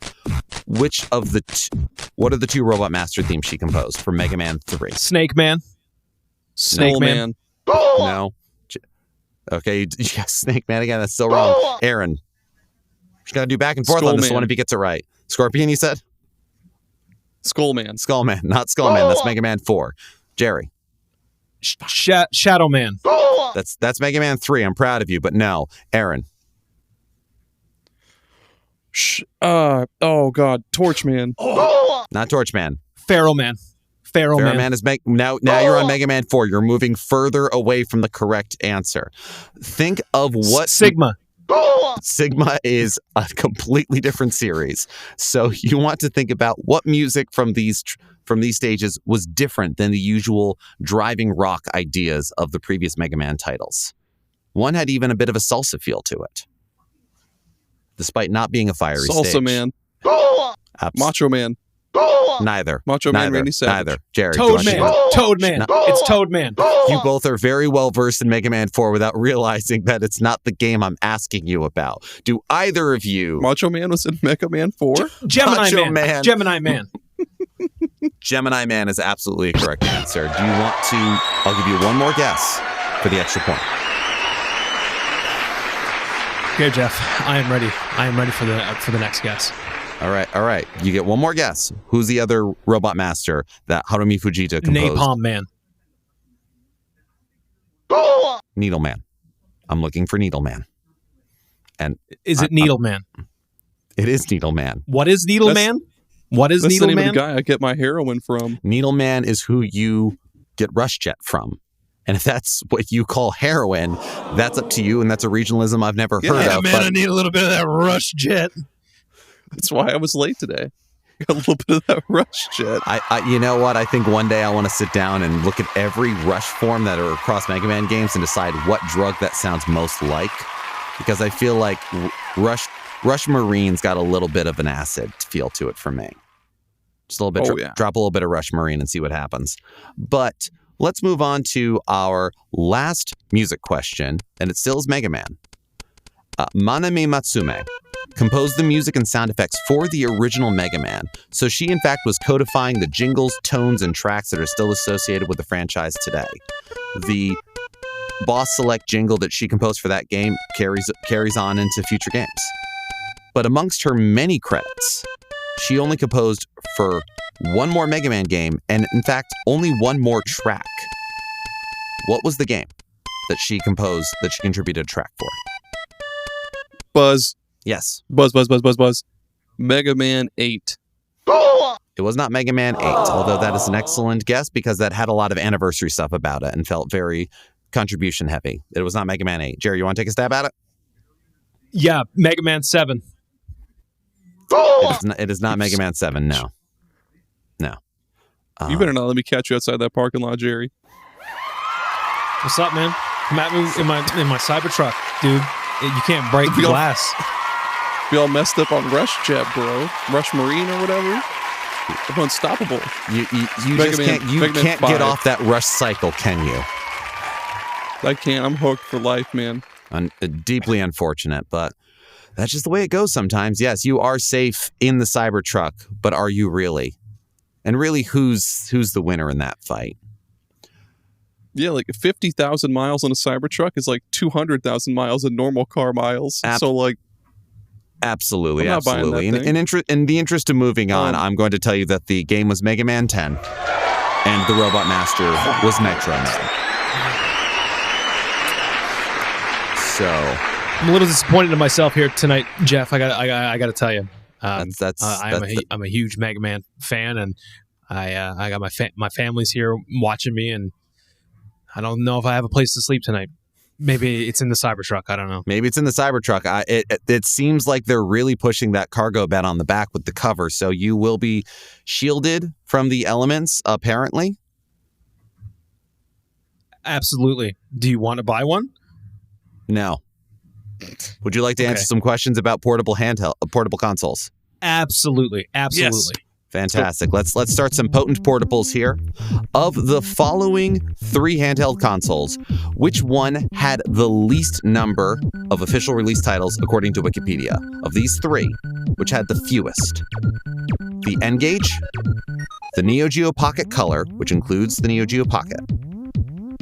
What are the 2 Robot Master themes she composed for Mega Man 3? Snake Man. Snake Man. No. Okay, Snake Man again. That's still wrong. Aaron. She's got to do back and forth on this one if he gets it right. Scorpion, you said? Skullman. Skullman, not Skullman. That's Mega Man 4. Jerry. Shadow Man. That's Mega Man 3. I'm proud of you, but no. Aaron. Oh God, Torchman. Not Torchman. Pharaoh Man. Pharaoh Man is now you're on Mega Man 4. You're moving further away from the correct answer. Think of what Sigma. Sigma is a completely different series. So you want to think about what music from these stages was different than the usual driving rock ideas of the previous Mega Man titles. One had even a bit of a salsa feel to it, despite not being a fiery stage. Salsa Man. Macho Man. Neither. Macho Man, Randy Savage. Neither. Jerry. Toad Man. No. It's Toad Man. You both are very well versed in Mega Man 4 without realizing that it's not the game I'm asking you about. Do either of you... Macho Man was in Mega Man 4? Gemini Man. Gemini Man. Gemini Man is absolutely a correct answer. Do you want to... I'll give you one more guess for the extra point. Okay, Jeff. I am ready. I am ready for the next guess. All right. You get one more guess. Who's the other Robot Master that Harumi Fujita composed? Napalm Man. Needle Man. I'm looking for Needle Man. And is it Needle Man? It is Needle Man. What is Needle Man? What is Needle Man? That's the name of the guy I get my heroin from. Needle Man is who you get Rush Jet from. And if that's what you call heroin, that's up to you, and that's a regionalism I've never heard of. Yeah, man, I need a little bit of that Rush Jet. That's why I was late today. Got a little bit of that Rush Jet. I you know what? I think one day I want to sit down and look at every Rush form that are across Mega Man games and decide what drug that sounds most like. Because I feel like Rush Marine's got a little bit of an acid feel to it for me. Just a little bit. Drop a little bit of Rush Marine and see what happens. But let's move on to our last music question, and it still is Mega Man. Manami Matsume composed the music and sound effects for the original Mega Man, so she in fact was codifying the jingles, tones, and tracks that are still associated with the franchise today. The Boss Select jingle that she composed for that game carries on into future games. But amongst her many credits, she only composed for one more Mega Man game, and in fact, only one more track. What was the game that she composed, that she contributed a track for? Buzz. Yes. Buzz. Mega Man 8. It was not Mega Man 8, although that is an excellent guess because that had a lot of anniversary stuff about it and felt very contribution heavy. It was not Mega Man 8. Jerry, you want to take a stab at it? Yeah, Mega Man 7. It is not Mega Man 7, no. You better not let me catch you outside that parking lot, Jerry. What's up, man? Come at me in my Cybertruck, dude. You can't break the glass. We all messed up on Rush Jet, bro. Rush Marine or whatever. I'm unstoppable. You can't get off that rush cycle, can you? I can't. I'm hooked for life, man. Deeply unfortunate, but that's just the way it goes sometimes. Yes, you are safe in the Cybertruck, but are you really? And really, who's the winner in that fight? Yeah, like 50,000 miles on a Cybertruck is like 200,000 miles in normal car miles. So like, absolutely. In the interest of moving on, I'm going to tell you that the game was Mega Man 10, and the Robot Master was Nitro Man. So I'm a little disappointed in myself here tonight, Geoff. I got to tell you, I'm a huge Mega Man fan, and I got my family's here watching me, and I don't know if I have a place to sleep tonight. Maybe it's in the Cybertruck. I don't know. Maybe it's in the Cybertruck. It seems like they're really pushing that cargo bed on the back with the cover, so you will be shielded from the elements, apparently. Absolutely. Do you want to buy one? No. Would you like to answer some questions about portable consoles? Absolutely. Yes. Fantastic. Let's start some potent portables here. Of the following 3 handheld consoles, which one had the least number of official release titles according to Wikipedia? Of these 3, which had the fewest? The N-Gage, the Neo Geo Pocket Color, which includes the Neo Geo Pocket,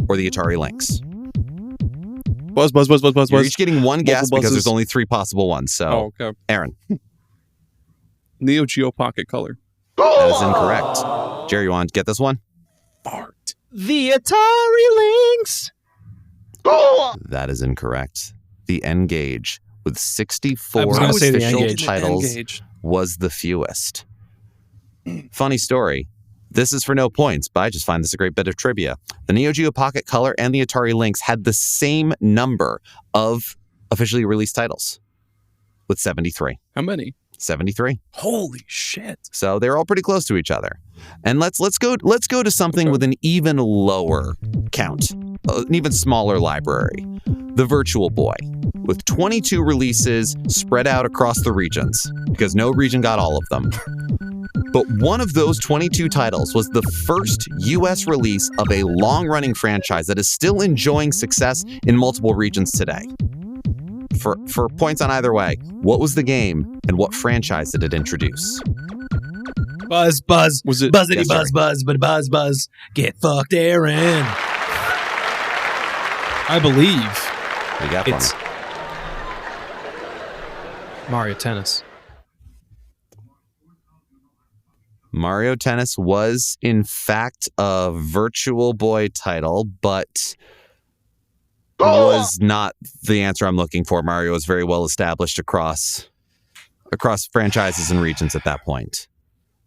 or the Atari Lynx? Buzz. You're each getting one guess because there's only 3 possible ones. So, okay. Aaron. Neo Geo Pocket Color. That is incorrect. Gerry, you want to get this one? Fart. The Atari Lynx. That is incorrect. The N-Gage with 64 official titles was the fewest. Funny story. This is for no points, but I just find this a great bit of trivia. The Neo Geo Pocket Color and the Atari Lynx had the same number of officially released titles, with 73. How many? 73. Holy shit. So they're all pretty close to each other. And let's go to something with an even lower count, an even smaller library. The Virtual Boy, with 22 releases spread out across the regions, because no region got all of them. But one of those 22 titles was the first US release of a long-running franchise that is still enjoying success in multiple regions today. For points on either way, what was the game and what franchise did it introduce? Buzz. Was it Buzzity buzz. Get fucked, Aaron. I believe You got it's Mario Tennis. Mario Tennis was, in fact, a Virtual Boy title, but was not the answer I'm looking for. Mario was very well established across franchises and regions at that point.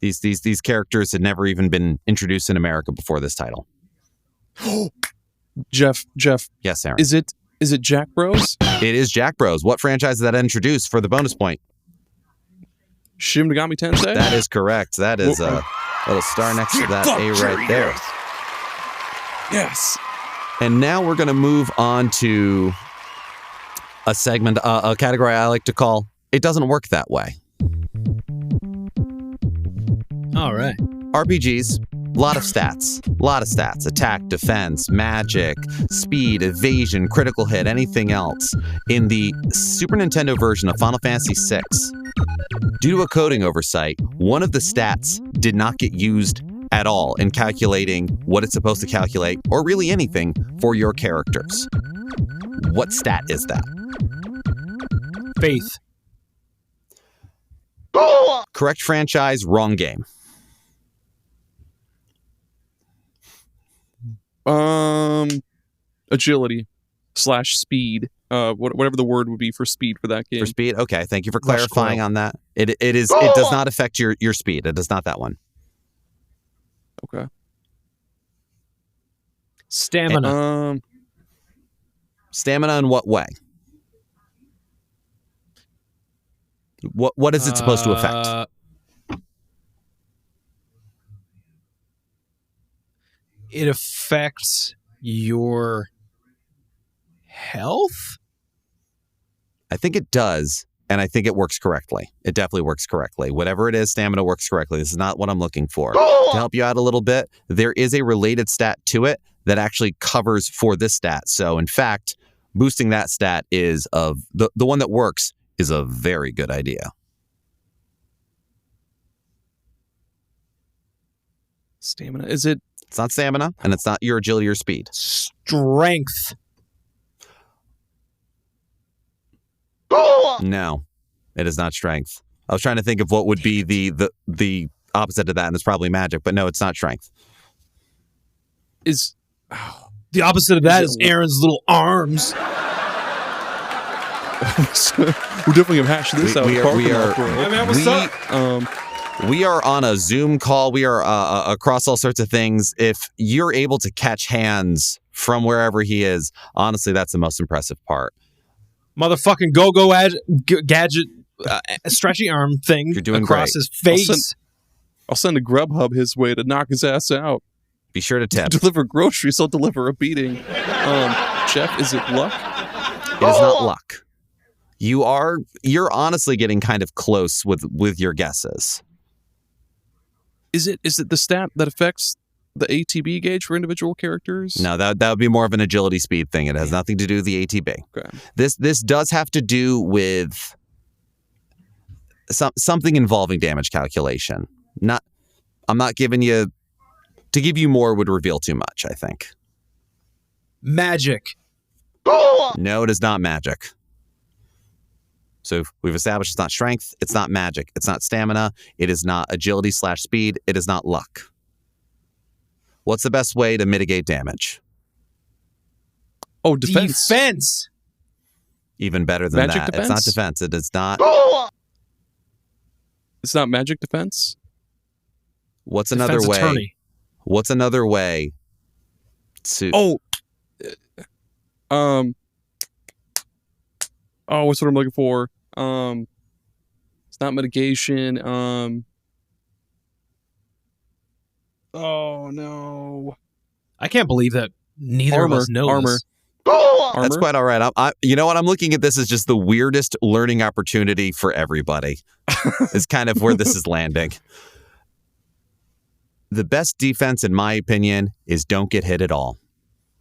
These characters had never even been introduced in America before this title. Geoff. Yes, Aaron. Is it Jack Bros? It is Jack Bros. What franchise did that introduce for the bonus point? Shin Megami Tensei? That is correct. That is a little star next to that A right there. Yes. And now we're going to move on to a segment, a category I like to call It Doesn't Work That Way. All right. RPGs, a lot of stats. Attack, defense, magic, speed, evasion, critical hit, anything else. In the Super Nintendo version of Final Fantasy VI, due to a coding oversight, one of the stats did not get used at all in calculating what it's supposed to calculate, or really anything, for your characters. What stat is that? Faith. Correct franchise, wrong game. Agility / speed. Whatever the word would be for speed for that game. For speed? Okay, thank you for clarifying on that. It does not affect your speed. It is not that one. Okay. Stamina. Stamina in what way? What is it supposed to affect? It affects your health? I think it does, and I think it works correctly. It definitely works correctly. Whatever it is, stamina works correctly. This is not what I'm looking for. To help you out a little bit, there is a related stat to it that actually covers for this stat. So, in fact, boosting that stat is the one that works is a very good idea. Stamina. Is it? It's not stamina, and it's not your agility or speed. Strength. No, it is not strength. I was trying to think of what would be the opposite of that, and it's probably magic, but no, it's not strength. Is The opposite of that is Aaron's little arms. we're definitely gonna hash this out. We are. Hey, man, what's up? We are on a Zoom call. We are across all sorts of things. If you're able to catch hands from wherever he is, honestly, that's the most impressive part. Motherfucking gadget stretchy arm thing You're doing across great. his face. I'll send a Grubhub his way to knock his ass out. Be sure to tip. Deliver groceries, I'll deliver a beating. Jeff, is it luck? It is not luck. You're honestly getting kind of close with your guesses. Is it the stat that affects the ATB gauge for individual characters? No, that would be more of an agility speed thing. It has nothing to do with the ATB. Okay. This does have to do with something involving damage calculation. I'm not giving you. To give you more would reveal too much, I think. Magic. No, it is not magic. So we've established it's not strength, it's not magic, it's not stamina, it is not agility/speed, it is not luck. What's the best way to mitigate damage? Oh, defense. Defense. Even better than Magic that. defense? It's not defense. It is not. It's not magic defense? What's Defense another way? attorney. What's another way to... what's what I'm looking for? It's not mitigation. Oh no! I can't believe that neither of us know armor. this. That's quite all right. You know what? I'm looking at this as just the weirdest learning opportunity for everybody. Is kind of where this is landing. The best defense, in my opinion, is don't get hit at all.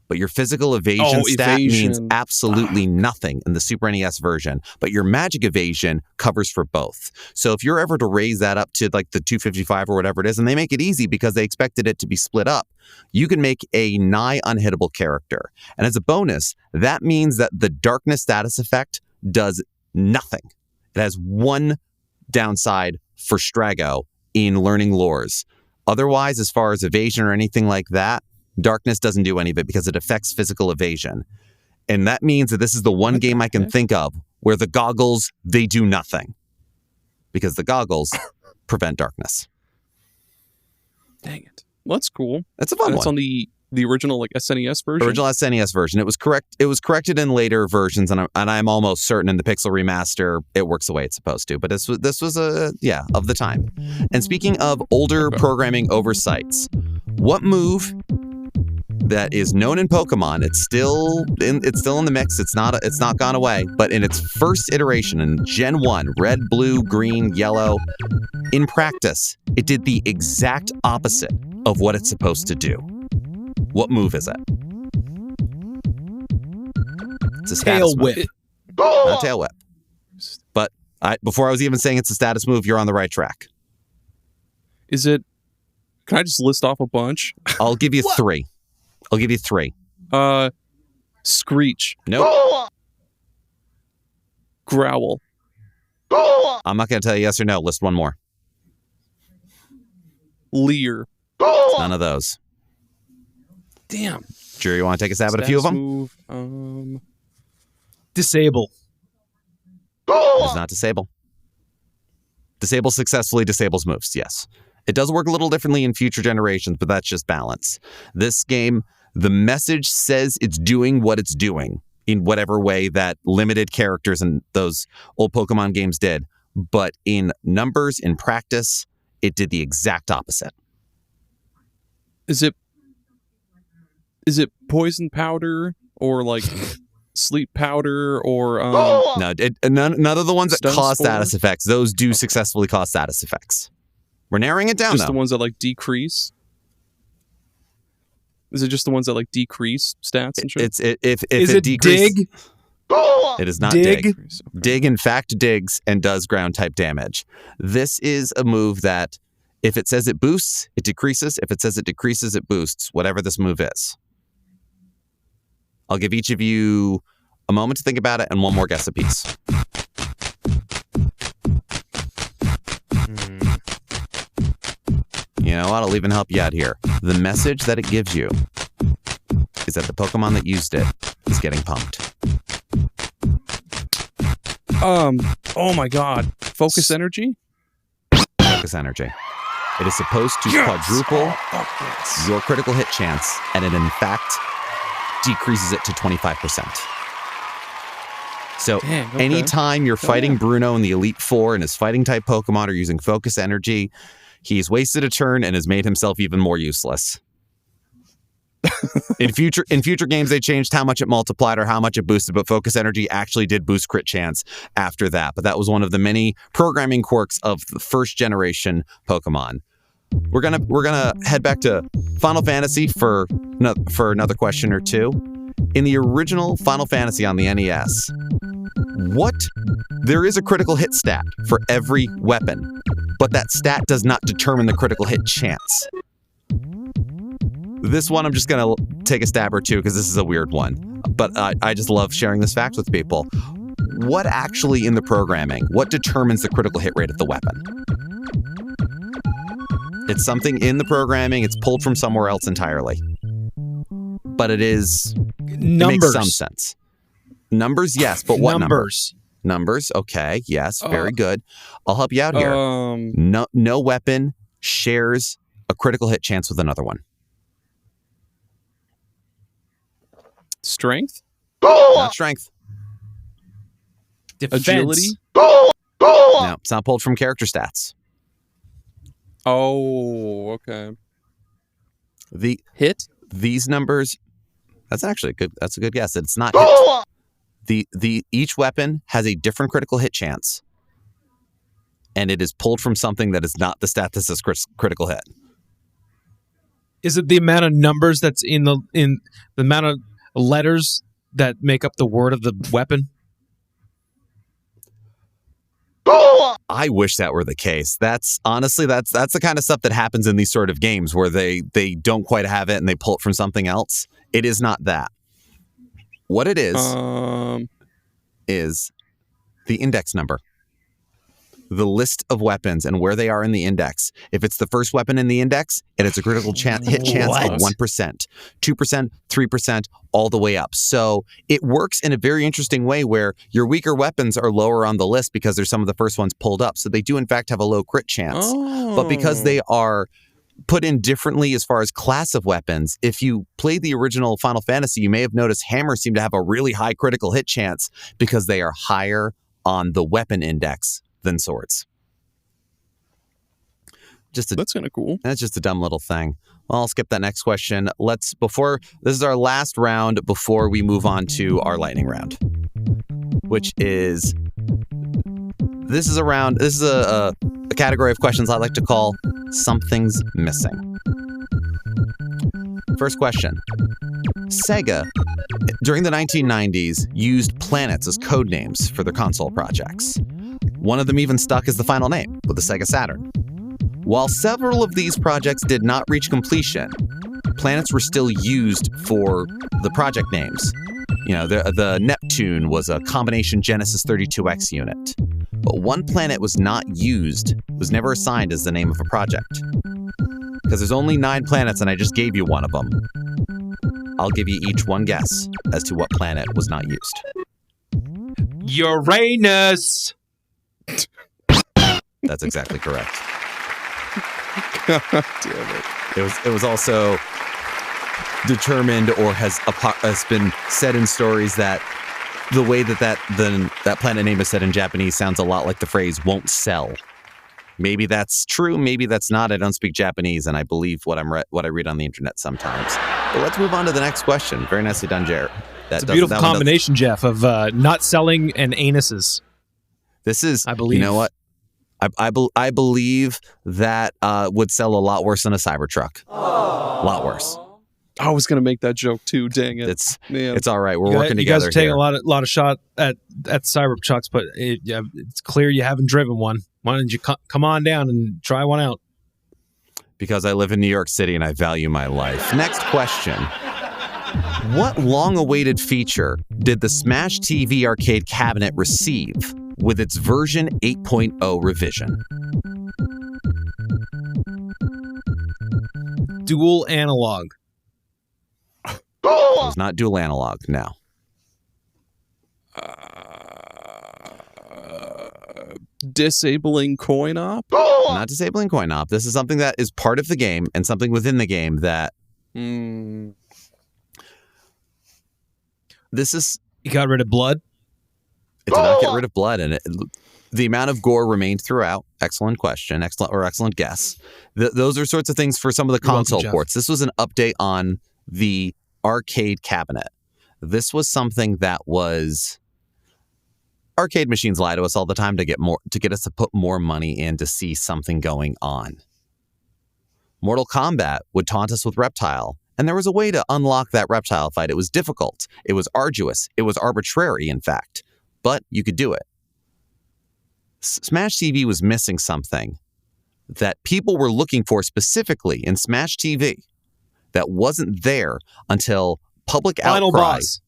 But your physical evasion stat means absolutely nothing in the Super NES version. But your magic evasion covers for both. So if you're ever to raise that up to like the 255 or whatever it is, and they make it easy because they expected it to be split up, you can make a nigh unhittable character. And as a bonus, that means that the darkness status effect does nothing. It has one downside for Strago in learning lores. Otherwise, as far as evasion or anything like that, darkness doesn't do any of it because it affects physical evasion. And that means that this is the one game I can think of where the goggles, they do nothing. Because the goggles prevent darkness. Dang it. Well, that's cool. That's a fun one. That's on the original like SNES version? Original SNES version. It was corrected in later versions, and I'm almost certain in the Pixel remaster it works the way it's supposed to. But this was of the time. And speaking of older programming oversights, what move that is known in Pokemon, it's still in the mix. It's not gone away. But in its first iteration in Gen 1, red, blue, green, yellow, in practice, it did the exact opposite of what it's supposed to do. What move is it? It's a status Tail whip. move. Not tail whip. But before I was even saying it's a status move, you're on the right track. Is it? Can I just list off a bunch? I'll give you three. Screech. Nope. Growl. I'm not going to tell you yes or no. List one more. Leer. None of those. Damn. Jerry, you want to take a stab at a few of them? Move, Disable. It's not disable. Disable successfully disables moves, yes. It does work a little differently in future generations, but that's just balance. This game, the message says it's doing what it's doing in whatever way that limited characters in those old Pokemon games did. But in numbers, in practice, it did the exact opposite. Is it poison powder or like sleep powder or No, none of the ones that Stun cause spore? status effects. Those do successfully cause status effects. We're narrowing it down, just though. the ones that like decrease? Is it just the ones that like decrease stats and shit? If Is it it decreases, dig? it is not Dig? dig. Okay. Dig, in fact, digs and does ground type damage. This is a move that if it says it boosts, it decreases. If it says it decreases, it boosts, whatever this move is. I'll give each of you a moment to think about it and one more guess apiece. You know what? I'll even help you out here. The message that it gives you is that the Pokemon that used it is getting pumped. Oh my god. Focus energy? Focus energy. It is supposed to quadruple Oh, fuck yes. your critical hit chance, and it in fact decreases it to 25%. So Dang, okay. anytime you're fighting Bruno in the Elite Four and his fighting type Pokemon are using focus energy, he's wasted a turn and has made himself even more useless. In future games, they changed how much it multiplied or how much it boosted, but focus energy actually did boost crit chance after that. But that was one of the many programming quirks of the first generation Pokemon. We're gonna head back to Final Fantasy for another question or two. In the original Final Fantasy on the NES, there is a critical hit stat for every weapon, but that stat does not determine the critical hit chance. This one I'm just going to take a stab or two because this is a weird one. But I just love sharing this fact with people. What actually in the programming, what determines the critical hit rate of the weapon? It's something in the programming. It's pulled from somewhere else entirely. But it makes some sense. Numbers, yes. But what numbers? Numbers, okay. Yes, very good. I'll help you out here. No weapon shares a critical hit chance with another one. Strength? Not strength. Defense. Agility? No, it's not pulled from character stats. Oh, okay. The hit? These numbers, that's a good guess. It's not hit. Each weapon has a different critical hit chance, and it is pulled from something that is not the stat that says critical hit. Is it the amount of numbers that's in the amount of letters that make up the word of the weapon? I wish that were the case. That's the kind of stuff that happens in these sort of games where they don't quite have it and they pull it from something else. It is not that. What it is the index number. The list of weapons and where they are in the index. If it's the first weapon in the index, it has a critical hit chance of 1%, 2%, 3%, all the way up. So it works in a very interesting way where your weaker weapons are lower on the list because they're some of the first ones pulled up. So they do, in fact, have a low crit chance. But because they are put in differently as far as class of weapons, if you play the original Final Fantasy, you may have noticed hammers seem to have a really high critical hit chance because they are higher on the weapon index than swords. That's kind of cool. That's just a dumb little thing. Well, I'll skip that next question. This is our last round before we move on to our lightning round, which is this is a category of questions I like to call Something's Missing. First question. Sega, during the 1990s, used planets as code names for their console projects. One of them even stuck as the final name with the Sega Saturn. While several of these projects did not reach completion, planets were still used for the project names. You know, the Neptune was a combination Genesis 32X unit. But one planet was not used, was never assigned as the name of a project. Because there's only 9 planets and I just gave you one of them. I'll give you each one guess as to what planet was not used. Uranus! That's exactly correct. God damn it. It was also determined or has been said in stories that the way that planet name is said in Japanese sounds a lot like the phrase "won't sell." Maybe that's true, maybe that's not. I don't speak Japanese, and I believe what I read on the internet sometimes. But let's move on to the next question. Very nicely done, It's a beautiful combination, Jeff, of nut selling and anuses. This is, I believe. You know what? I believe that would sell a lot worse than a Cybertruck. A lot worse. I was gonna make that joke too. Dang it! It's all right. We're working together. You guys are taking here. a lot of shot at Cybertrucks, but it's clear you haven't driven one. Why don't you come on down and try one out? Because I live in New York City and I value my life. Next question. What long-awaited feature did the Smash TV arcade cabinet receive with its version 8.0 revision? Dual analog. It was not dual analog, no. Disabling coin op? Not disabling coin op. This is something that is part of the game and something within the game that... This is... You got rid of blood? It did not get rid of blood, and the amount of gore remained throughout. Excellent question. Excellent guess. Those are sorts of things for some of the console ports. This was an update on the arcade cabinet. This was something that was... Arcade machines lie to us all the time to get us to put more money in to see something going on. Mortal Kombat would taunt us with Reptile, and there was a way to unlock that Reptile fight. It was difficult. It was arduous. It was arbitrary, in fact, but you could do it. Smash TV was missing something that people were looking for specifically in Smash TV that wasn't there until public Final outcry. boss.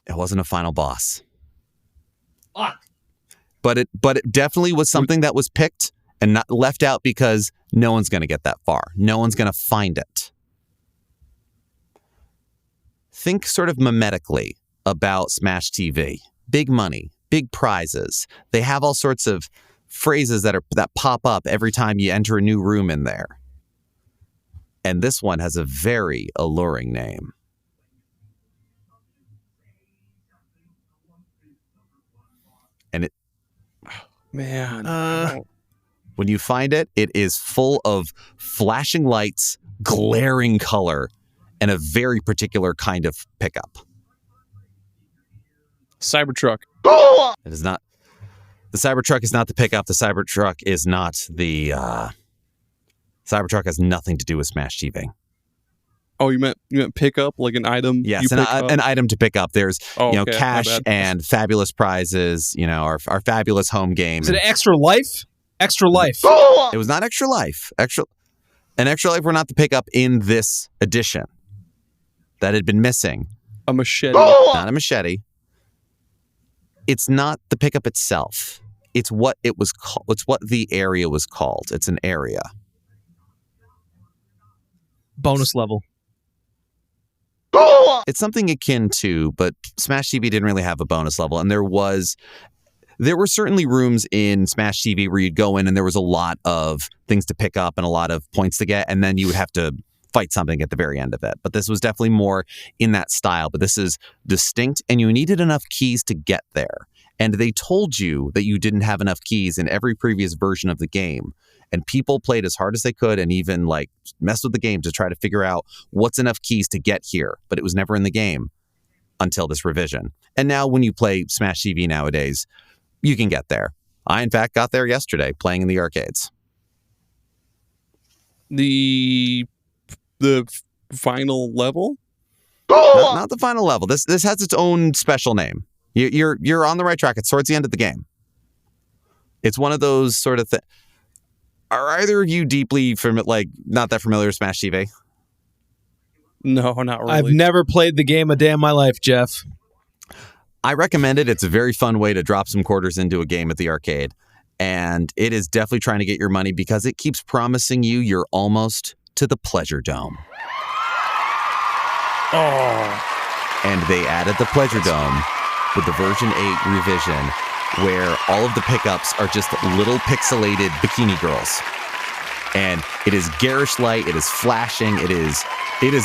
It wasn't a final boss. Fuck. But it definitely was something that was picked and not left out because no one's going to get that far. No one's going to find it. Think sort of mimetically about Smash TV. Big money, big prizes. They have all sorts of phrases that pop up every time you enter a new room in there. And this one has a very alluring name. And it, man, when you find it, it is full of flashing lights, glaring color, and a very particular kind of pickup. Cybertruck. It is not. The Cybertruck is not the pickup. The Cybertruck is not the. Cybertruck has nothing to do with Smash TV. Oh, you meant pick up, like an item? Yes, an item to pick up. There's okay, cash and fabulous prizes. Our fabulous home game. Is it Extra Life? Extra Life. It was not Extra Life. Extra Life were not the pickup in this edition. That had been missing. A machete. Not a machete. It's not the pickup itself. It's what it was called. It's what the area was called. It's an area. Bonus level. It's something akin to, but Smash TV didn't really have a bonus level. And there were certainly rooms in Smash TV where you'd go in and there was a lot of things to pick up and a lot of points to get. And then you would have to fight something at the very end of it. But this was definitely more in that style. But this is distinct and you needed enough keys to get there. And they told you that you didn't have enough keys in every previous version of the game. And people played as hard as they could and even messed with the game to try to figure out what's enough keys to get here. But it was never in the game until this revision. And now when you play Smash TV nowadays, you can get there. I, in fact, got there yesterday playing in the arcades. The final level? Not the final level. This has its own special name. You're on the right track. It's towards the end of the game. It's one of those sort of things. Are either of you deeply not that familiar with Smash TV? No, not really. I've never played the game a day in my life, Jeff. I recommend it. It's a very fun way to drop some quarters into a game at the arcade. And it is definitely trying to get your money because it keeps promising you're almost to the Pleasure Dome. Oh. And they added the Pleasure Dome with the version 8 revision, where all of the pickups are just little pixelated bikini girls. And it is garish light, it is flashing, it is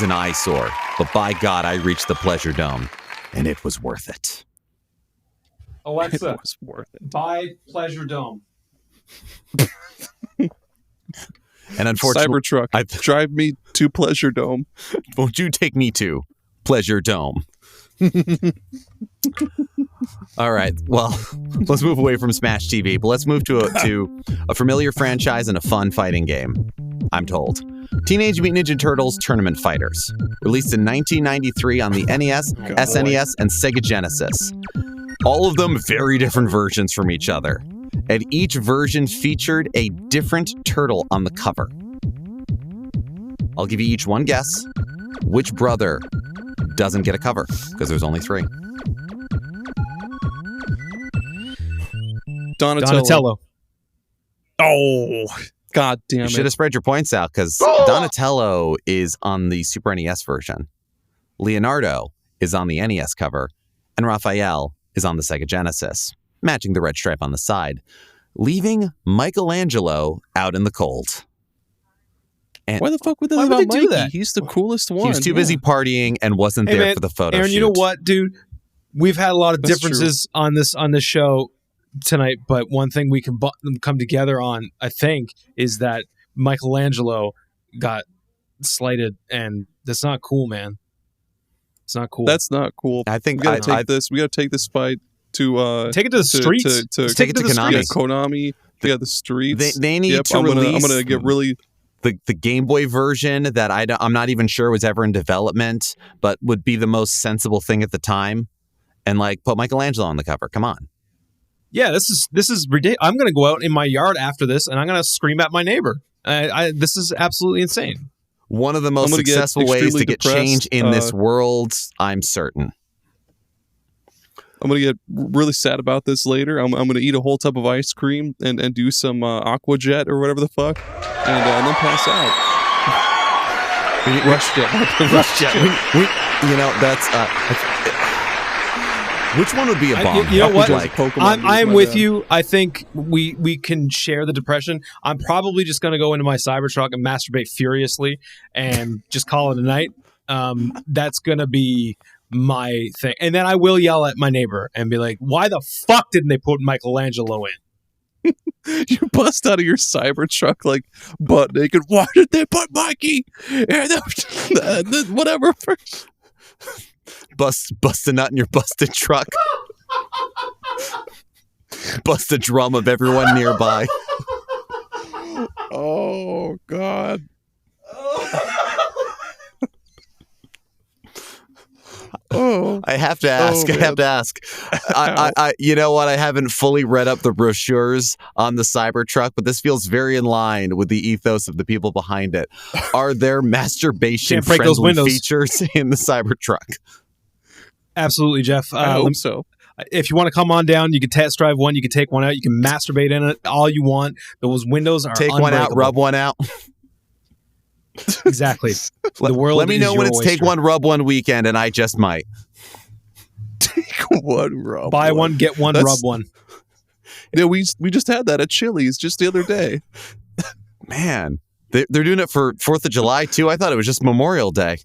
an eyesore. But by God, I reached the Pleasure Dome, and it was worth it. Alexa, it was worth it. Buy Pleasure Dome. And unfortunately, Cybertruck, drive me to Pleasure Dome. Won't you take me to Pleasure Dome? All right. Well, let's move away from Smash TV, but let's move to a familiar franchise and a fun fighting game, I'm told. Teenage Mutant Ninja Turtles Tournament Fighters, released in 1993 on the NES, SNES, and Sega Genesis. All of them very different versions from each other, and each version featured a different turtle on the cover. I'll give you each one guess. Which brother doesn't get a cover? Because there's only 3. Donatello. Oh, god damn it. You should have spread your points out, because Donatello is on the Super NES version. Leonardo is on the NES cover, and Raphael is on the Sega Genesis, matching the red stripe on the side, leaving Michelangelo out in the cold. And why the fuck would they do that? He's the coolest one. He was too busy partying and wasn't there for the photo Aaron, shoot. you know what, dude? We've had a lot of differences on this show tonight, but one thing we can come together on, I think, is that Michelangelo got slighted, and that's not cool, man. It's not cool. That's not cool. I think we gotta take this fight to take it to the streets. Take it to Konami. Yeah, Konami. Yeah, the streets. They need to release. I'm gonna get really. The Game Boy version that I'm not even sure was ever in development, but would be the most sensible thing at the time, and put Michelangelo on the cover. Come on. Yeah, this is ridiculous. I'm gonna go out in my yard after this, and I'm gonna scream at my neighbor. This is absolutely insane. One of the most successful ways to get change in this world, I'm certain. I'm going to get really sad about this later. I'm going to eat a whole tub of ice cream and do some Aqua Jet or whatever the fuck, and then pass out. Rush Jet. That's... which one would be a bomb? You know what? I'm with you. I think we can share the depression. I'm probably just going to go into my Cybertruck and masturbate furiously and just call it a night. That's going to be my thing. And then I will yell at my neighbor and be like, why the fuck didn't they put Michelangelo in? You bust out of your Cybertruck butt naked. Why did they put Mikey? Whatever. Bust a nut in your busted truck. Bust a drum of everyone nearby. Oh, God. I have to ask. I you know what? I haven't fully read up the brochures on the Cybertruck, but this feels very in line with the ethos of the people behind it. Are there masturbation-friendly features in the Cybertruck? Absolutely, Jeff. I hope so. If you want to come on down, you can test drive one. You can take one out. You can masturbate in it all you want. Those windows are take one out, rub one out. Exactly. The world. Let me know when it's oyster. take one, rub one weekend, and I just might. Take one, rub Buy one, get one, rub one. Yeah, we just had that at Chili's just the other day. Man, they're doing it for 4th of July too. I thought it was just Memorial Day.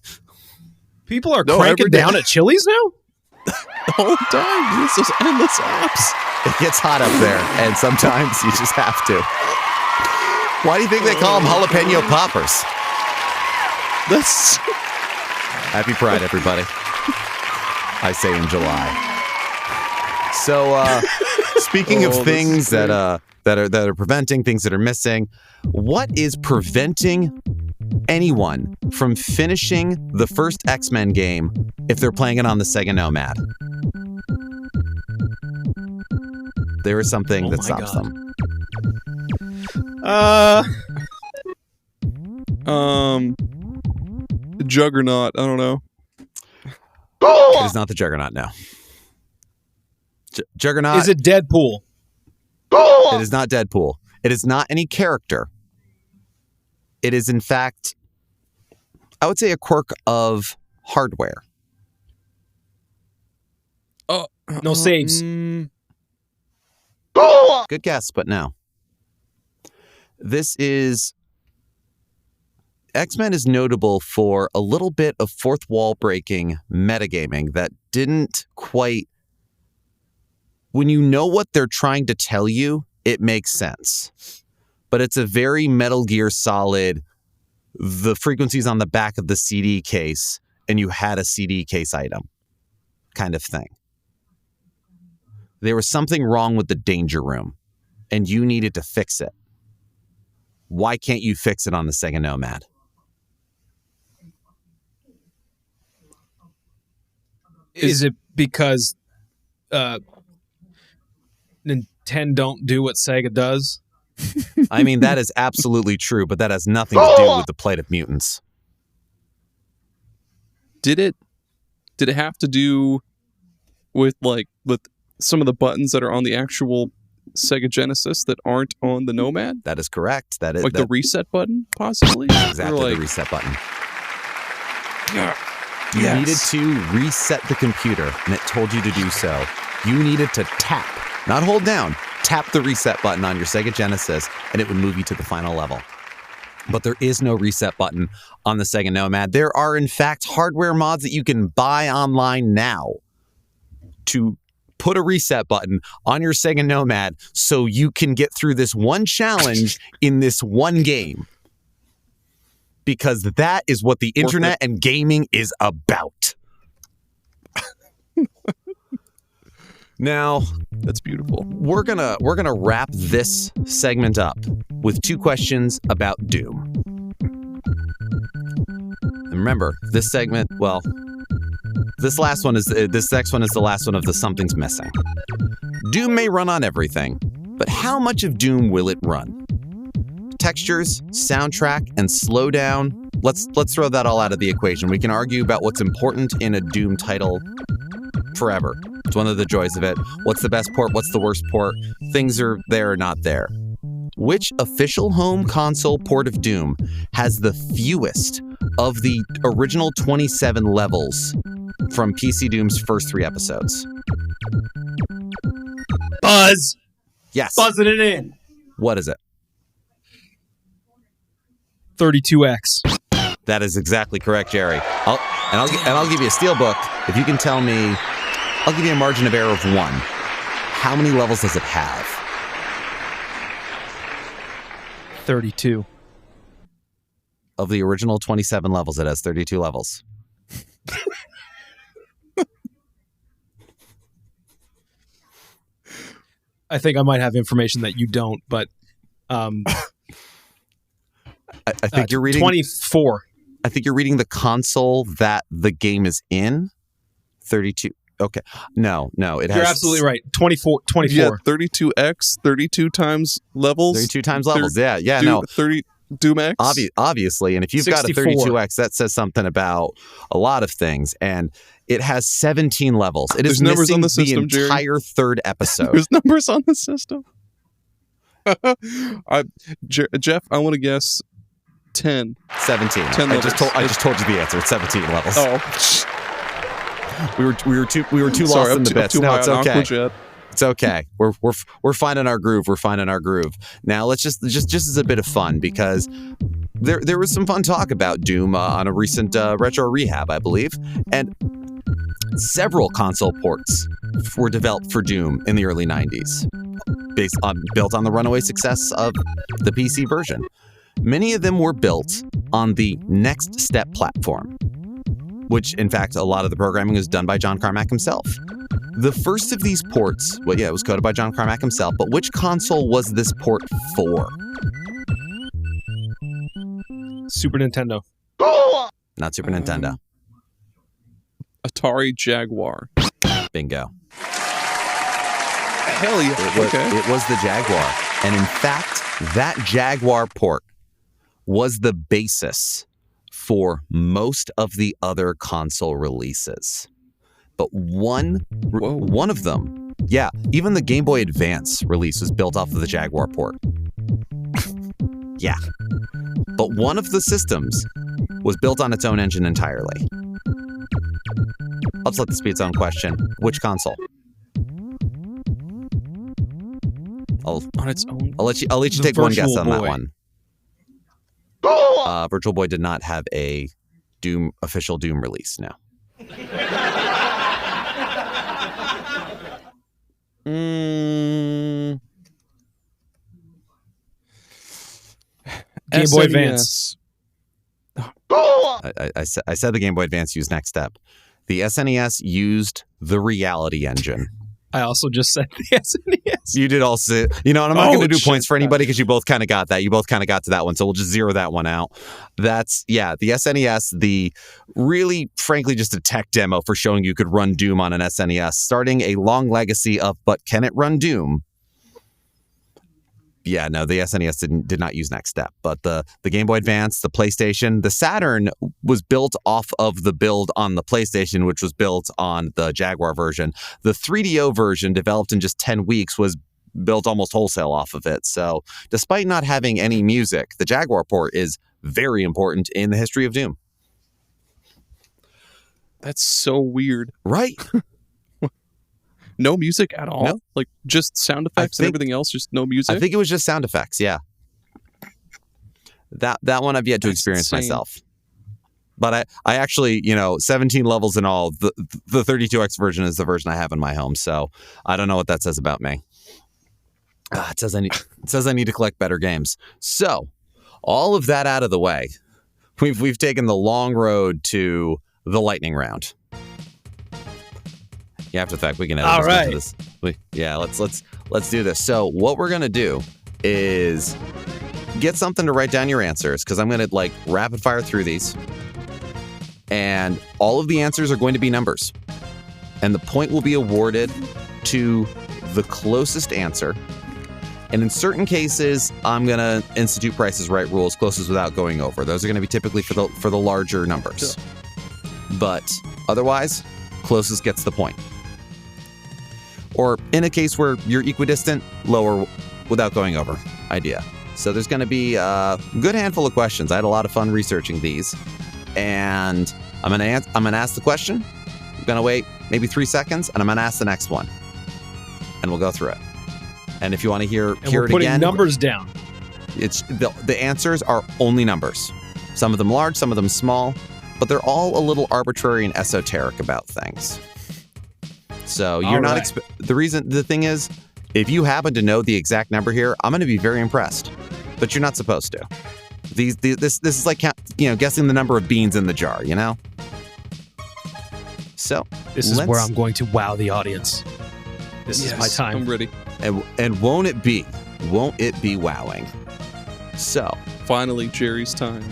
People are cranking down at Chili's now? The whole time. It's those endless apps. It gets hot up there, and sometimes you just have to. Why do you think they call them jalapeno poppers? Happy Pride, everybody. I say in July. So, speaking of things that are preventing, things that are missing, what is preventing anyone from finishing the first X-Men game if they're playing it on the Sega Nomad? There is something that stops them. Juggernaut. I don't know. It is not the Juggernaut, no. Juggernaut. Is it Deadpool? It is not Deadpool. It is not any character. It is, in fact, I would say a quirk of hardware. Oh, no saves. Good guess, but no. This is... X-Men is notable for a little bit of fourth wall breaking metagaming that didn't quite... When you know what they're trying to tell you, it makes sense. but it's a very Metal Gear Solid, the frequencies on the back of the CD case, and you had a CD case item kind of thing. There was something wrong with the danger room, and you needed to fix it. Why can't you fix it on the Sega Nomad? Is it because Nintendo don't do what Sega does? I mean, that is absolutely true, but that has nothing to do with the plight of mutants. Did it have to do with some of the buttons that are on the actual Sega Genesis that aren't on the Nomad? That is correct. That is the reset button, possibly? Exactly, the reset button. You needed to reset the computer, and it told you to do so. You needed to tap, not hold down, tap the reset button on your Sega Genesis, and it would move you to the final level. But there is no reset button on the Sega Nomad. There are, in fact, hardware mods that you can buy online now to put a reset button on your Sega Nomad so you can get through this one challenge in this one game. Because that is what the internet and gaming is about. Now, that's beautiful. We're gonna wrap this segment up with 2 questions about Doom. And remember, this segment, this next one is the last one of the something's missing. Doom may run on everything, but how much of Doom will it run? Textures, soundtrack, and slowdown. Let's throw that all out of the equation. We can argue about what's important in a Doom title forever. It's one of the joys of it. What's the best port? What's the worst port? Things are there or not there. Which official home console port of Doom has the fewest of the original 27 levels from PC Doom's first 3 episodes? Buzz! Yes. Buzzing it in. What is it? 32X. That is exactly correct, Jerry. I'll give you a steelbook if you can tell me. I'll give you a margin of error of 1. How many levels does it have? 32. Of the original 27 levels, it has 32 levels. I think I might have information that you don't, but I think you're reading 24. I think you're reading the console that the game is in. 32. Okay. No, it has. You're absolutely right. 24. Yeah, 32X, 32 times levels. 32 times levels. Yeah, Doom, no. 30 Doom X. Obviously, and if you've 64. got a 32X, that says something about a lot of things. And it has 17 levels. It is numbers missing on the system, the entire third episode. There's numbers on the system. Geoff, I want to guess 10. 17. 10 I just told you the answer. It's 17 levels. Oh. We were too Sorry, lost in the bits. No, it's okay. It's okay. We're finding our groove. We're finding our groove. Now let's just as a bit of fun, because there was some fun talk about Doom on a recent Retro Rehab, I believe, and several console ports were developed for Doom in the early 90s, built on the runaway success of the PC version. Many of them were built on the Next Step platform, which, in fact, a lot of the programming was done by John Carmack himself. The first of these ports, it was coded by John Carmack himself, but which console was this port for? Super Nintendo. Not Super Nintendo. Atari Jaguar. Bingo. Hell yeah. It was the Jaguar. And in fact, that Jaguar port was the basis for most of the other console releases. But one of them, even the Game Boy Advance release was built off of the Jaguar port. Yeah. But one of the systems was built on its own engine entirely. Let's let this be its own question. Which console? On its own. I'll let you take one guess on that one. Virtual Boy did not have a official Doom release. No. Game Boy SNES. Advance. I said the Game Boy Advance used Next Step. The SNES used the Reality Engine. I also just said the SNES. You did also, and I'm not going to do shit. points for anybody because you both kind of got that. You both kind of got to that one, so we'll just zero that one out. That's, the SNES, the really, frankly, just a tech demo for showing you could run Doom on an SNES, starting a long legacy of, but can it run Doom? Yeah, no, the SNES did not use Next Step, but the Game Boy Advance, the PlayStation, the Saturn was built off of the build on the PlayStation, which was built on the Jaguar version. The 3DO version, developed in just 10 weeks, was built almost wholesale off of it. So despite not having any music, the Jaguar port is very important in the history of Doom. That's so weird. Right? No music at all? No. Like just sound effects and everything else, just no music? I think it was just sound effects, yeah. That one I've yet to experience insane. myself. But I actually, 17 levels in all. The 32X version is the version I have in my home, so I don't know what that says about me. It says I need to collect better games. So, all of that out of the way, we've taken the long road to the lightning round. Yeah, after the fact, we can edit all right. into this. Let's do this. So, what we're gonna do is get something to write down your answers, because I'm gonna rapid fire through these. And all of the answers are going to be numbers. And the point will be awarded to the closest answer. And in certain cases, I'm going to institute Price is Right rules, closest without going over. Those are going to be typically for the larger numbers. Sure. But otherwise, closest gets the point. Or in a case where you're equidistant, lower without going over idea. So there's going to be a good handful of questions. I had a lot of fun researching these. And I'm gonna ask the question. I'm gonna wait maybe 3 seconds, and I'm gonna ask the next one, and we'll go through it. And if you want to hear it we're putting again, numbers down. It's the answers are only numbers. Some of them large, some of them small, but they're all a little arbitrary and esoteric about things. So you're not the thing is, if you happen to know the exact number here, I'm going to be very impressed. But you're not supposed to. This is like guessing the number of beans in the jar, So this is where I'm going to wow the audience. This is my time. I'm ready. And won't it be wowing? So finally, Jerry's time.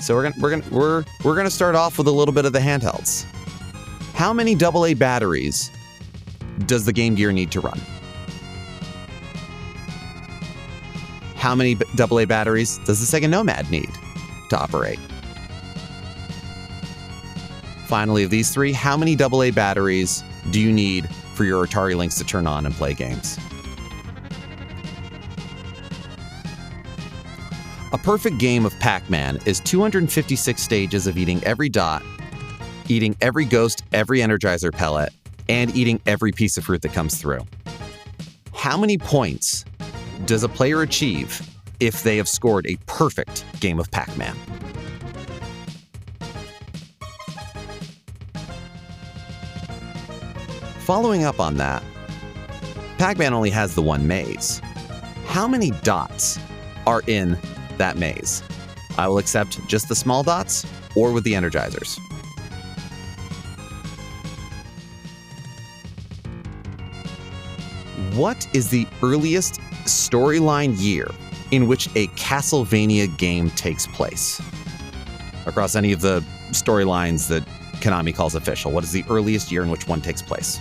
So we're gonna start off with a little bit of the handhelds. How many AA batteries does the Game Gear need to run? How many AA batteries does the Sega Nomad need to operate? Finally, of these three, how many AA batteries do you need for your Atari Lynx to turn on and play games? A perfect game of Pac-Man is 256 stages of eating every dot, eating every ghost, every Energizer pellet, and eating every piece of fruit that comes through. How many points does a player achieve if they have scored a perfect game of Pac-Man? Following up on that, Pac-Man only has the one maze. How many dots are in that maze? I will accept just the small dots or with the Energizers. What is the earliest storyline year in which a Castlevania game takes place? Across any of the storylines that Konami calls official, what is the earliest year in which one takes place?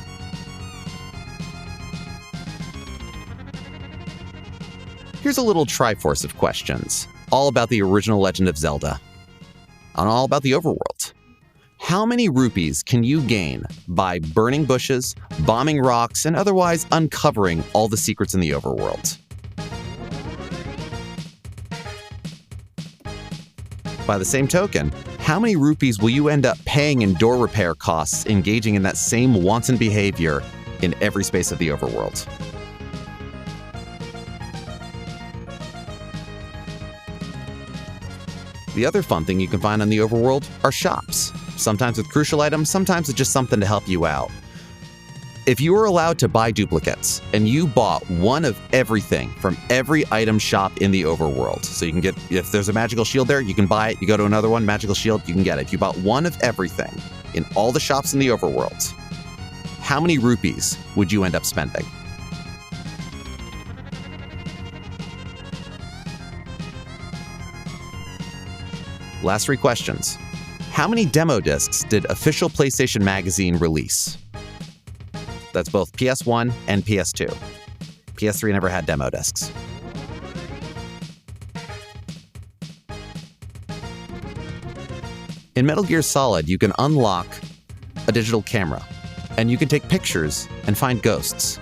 Here's a little Triforce of questions, all about the original Legend of Zelda, and all about the overworld. How many rupees can you gain by burning bushes, bombing rocks, and otherwise uncovering all the secrets in the overworld? By the same token, how many rupees will you end up paying in door repair costs engaging in that same wanton behavior in every space of the overworld? The other fun thing you can find on the overworld are shops. Sometimes with crucial items, sometimes with just something to help you out. If you were allowed to buy duplicates and you bought one of everything from every item shop in the overworld, so you can get, if there's a magical shield there, you can buy it. You go to another one, magical shield, you can get it. If you bought one of everything in all the shops in the overworld, how many rupees would you end up spending? Last 3 questions. How many demo discs did official PlayStation Magazine release? That's both PS1 and PS2. PS3 never had demo discs. In Metal Gear Solid, you can unlock a digital camera, and you can take pictures and find ghosts.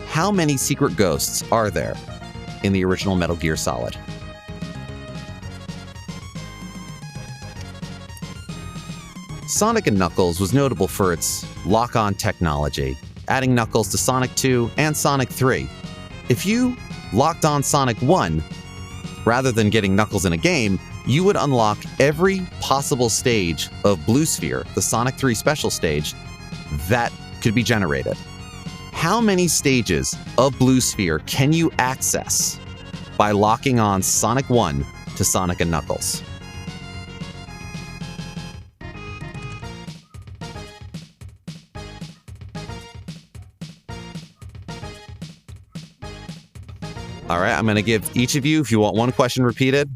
How many secret ghosts are there in the original Metal Gear Solid? Sonic & Knuckles was notable for its lock-on technology, adding Knuckles to Sonic 2 and Sonic 3. If you locked on Sonic 1, rather than getting Knuckles in a game, you would unlock every possible stage of Blue Sphere, the Sonic 3 special stage, that could be generated. How many stages of Blue Sphere can you access by locking on Sonic 1 to Sonic & Knuckles? All right, I'm going to give each of you, if you want one question repeated,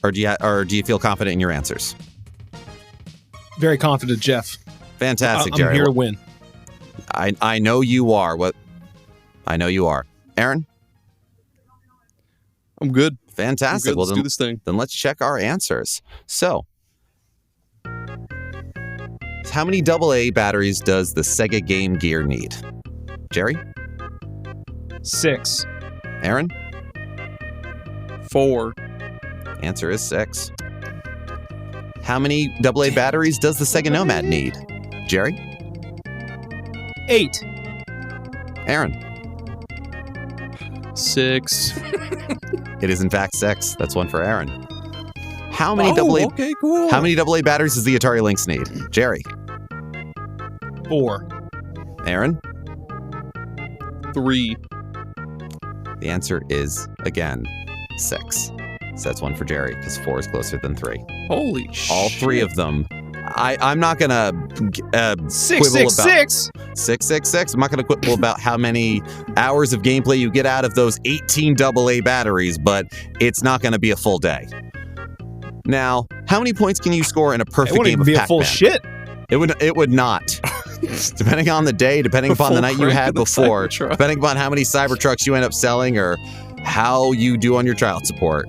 or do you feel confident in your answers? Very confident, Jeff. Fantastic, I'm Gerry. here to win. I know you are. I know you are. Aaron? I'm good. Fantastic. I'm good. Let's do this thing. Then let's check our answers. So, how many AA batteries does the Sega Game Gear need? Gerry? 6. Aaron? 4. Answer is 6. How many AA batteries does the Sega Nomad need? Gerry? 8. Aaron? 6. It is in fact 6. That's one for Aaron. How many AA? Okay, cool. How many AA batteries does the Atari Lynx need? Gerry? 4. Aaron? 3. The answer is, again, 6. So that's one for Gerry, because 4 is closer than 3. Holy shit. All 3 of them. I'm not going to 666. 666. I'm not going to quibble about how many hours of gameplay you get out of those 18 AA batteries, but it's not going to be a full day. Now, how many points can you score in a perfect game of Pac-Man? It wouldn't be a full shit. It would not. Depending on the day, depending upon the night you had before, depending upon how many Cybertrucks you end up selling or how you do on your child support.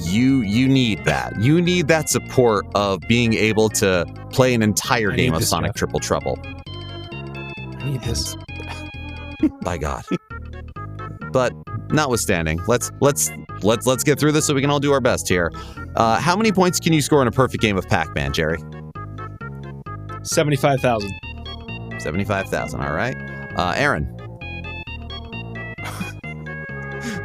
You need that. You need that support of being able to play an entire game of Sonic Triple Trouble. I need this. By God. But notwithstanding, let's get through this so we can all do our best here. How many points can you score in a perfect game of Pac-Man, Gerry? 75,000. 75,000. All right. Aaron.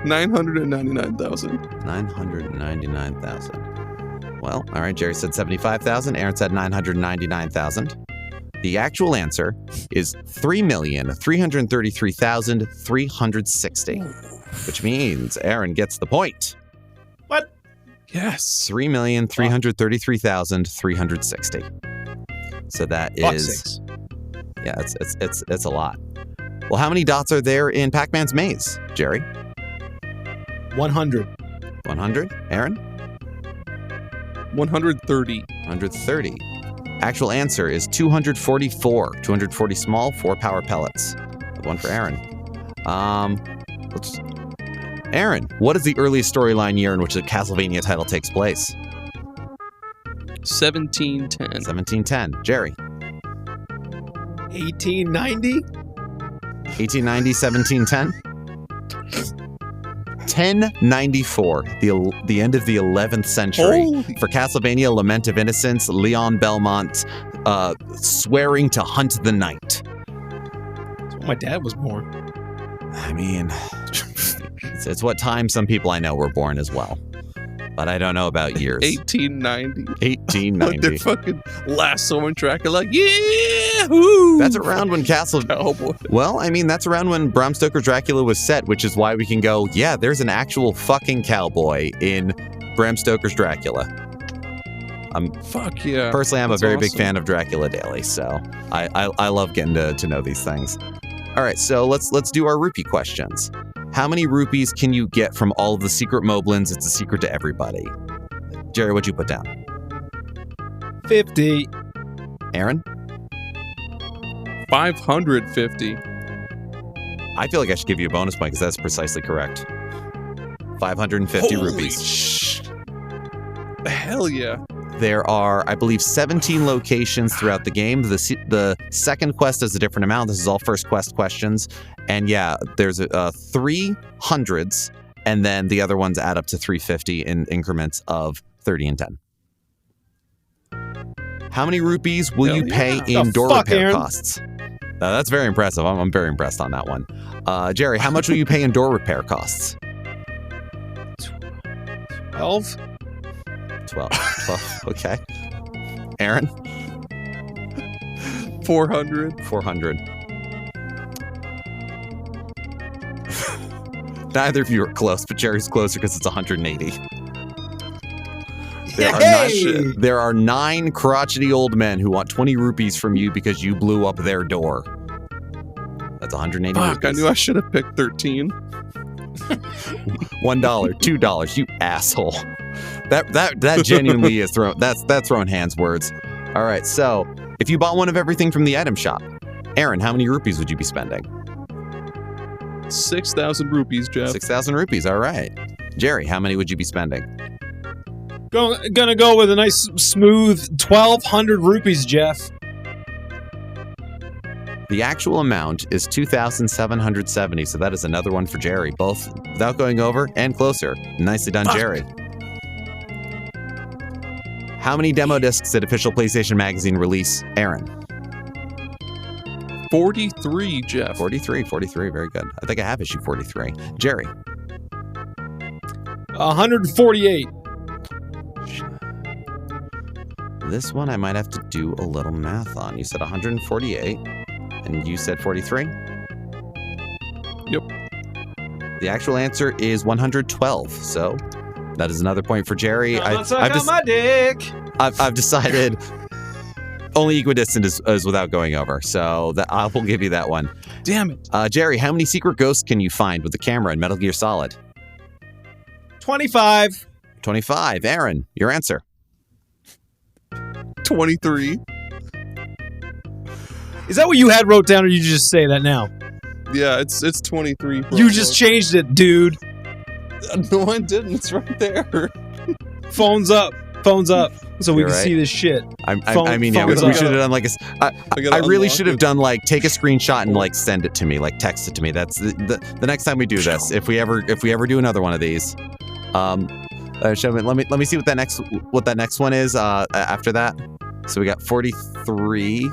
999,000. 999,000. Well, all right. Gerry said 75,000. Aaron said 999,000. The actual answer is 3,333,360, which means Aaron gets the point. What? Yes. 3,333,360. So that is, 6. yeah, it's a lot. Well, how many dots are there in Pac-Man's maze, Gerry? 100. 100. Aaron? 130. 130. Actual answer is 244. 240 small, 4 power pellets. One for Aaron. Aaron, what is the earliest storyline year in which a Castlevania title takes place? 1710. 1710. Gerry? 1890? 1890, 1710? 1094, the end of the 11th century. For Castlevania Lament of Innocence, Leon Belmont swearing to hunt the night. That's when my dad was born. I mean, it's what time some people I know were born as well. But I don't know about years. 1890. 1890. They're fucking lassoing track like, yeah! Yahoo! That's around when Castle... Cowboy. Well, I mean, that's around when Bram Stoker's Dracula was set, which is why we can go, yeah, there's an actual fucking cowboy in Bram Stoker's Dracula. Fuck yeah. Personally, I'm That's a very big awesome. fan of Dracula Daily, so I love getting to know these things. All right, so let's do our rupee questions. How many rupees can you get from all of the secret moblins? It's a secret to everybody. Jerry, what'd you put down? 50. Aaron? 550. I feel like I should give you a bonus point because that's precisely correct. 550 Holy rupees. Hell yeah. There are, I believe, 17 locations throughout the game. The second quest is a different amount. This is all first quest questions. And yeah, there's 300s, and then the other ones add up to 350 in increments of 30 and 10. How many rupees will you pay in door repair Aaron? costs? That's very impressive. I'm very impressed on that one. Jerry, how much will you pay in door repair costs? 12. 12. Okay. Aaron? 400. 400. Neither of you are close, but Jerry's closer because it's 180. There are 9 crotchety old men who want 20 rupees from you because you blew up their door. That's 180 Fuck, rupees. I knew I should have picked 13. $1, $2, you asshole. That genuinely is that's throwing hands words. All right, so if you bought one of everything from the item shop, Aaron, how many rupees would you be spending? 6,000 rupees, Jeff. 6,000 rupees. All right. Jerry, how many would you be spending? Gonna go with a nice smooth 1,200 rupees, Jeff. The actual amount is 2,770, so that is another one for Jerry, both without going over and closer. Nicely done, Jerry. How many demo discs did Official PlayStation Magazine release, Aaron? 43, Jeff. 43, very good. I think I have issue 43. Jerry? 148. This one I might have to do a little math on. You said 148, and you said 43? Yep. The actual answer is 112, so that is another point for Jerry. my dick. I've decided only equidistant is without going over, so I will give you that one. Damn it. Jerry, how many secret ghosts can you find with the camera in Metal Gear Solid? 25. 25. Aaron, your answer. 23. Is that what you had wrote down, or you just say that now? Yeah, it's 23. Bro. You just changed it, dude. No, I didn't. It's right there. Phones up, so we You're can right. see this shit. I mean, yeah, we phones should up. have done like I I really should have done like take a screenshot and like send it to me, like text it to me. That's the next time we do this. If we ever do another one of these, show me. Let me see what that next one is. After that, so we got 43,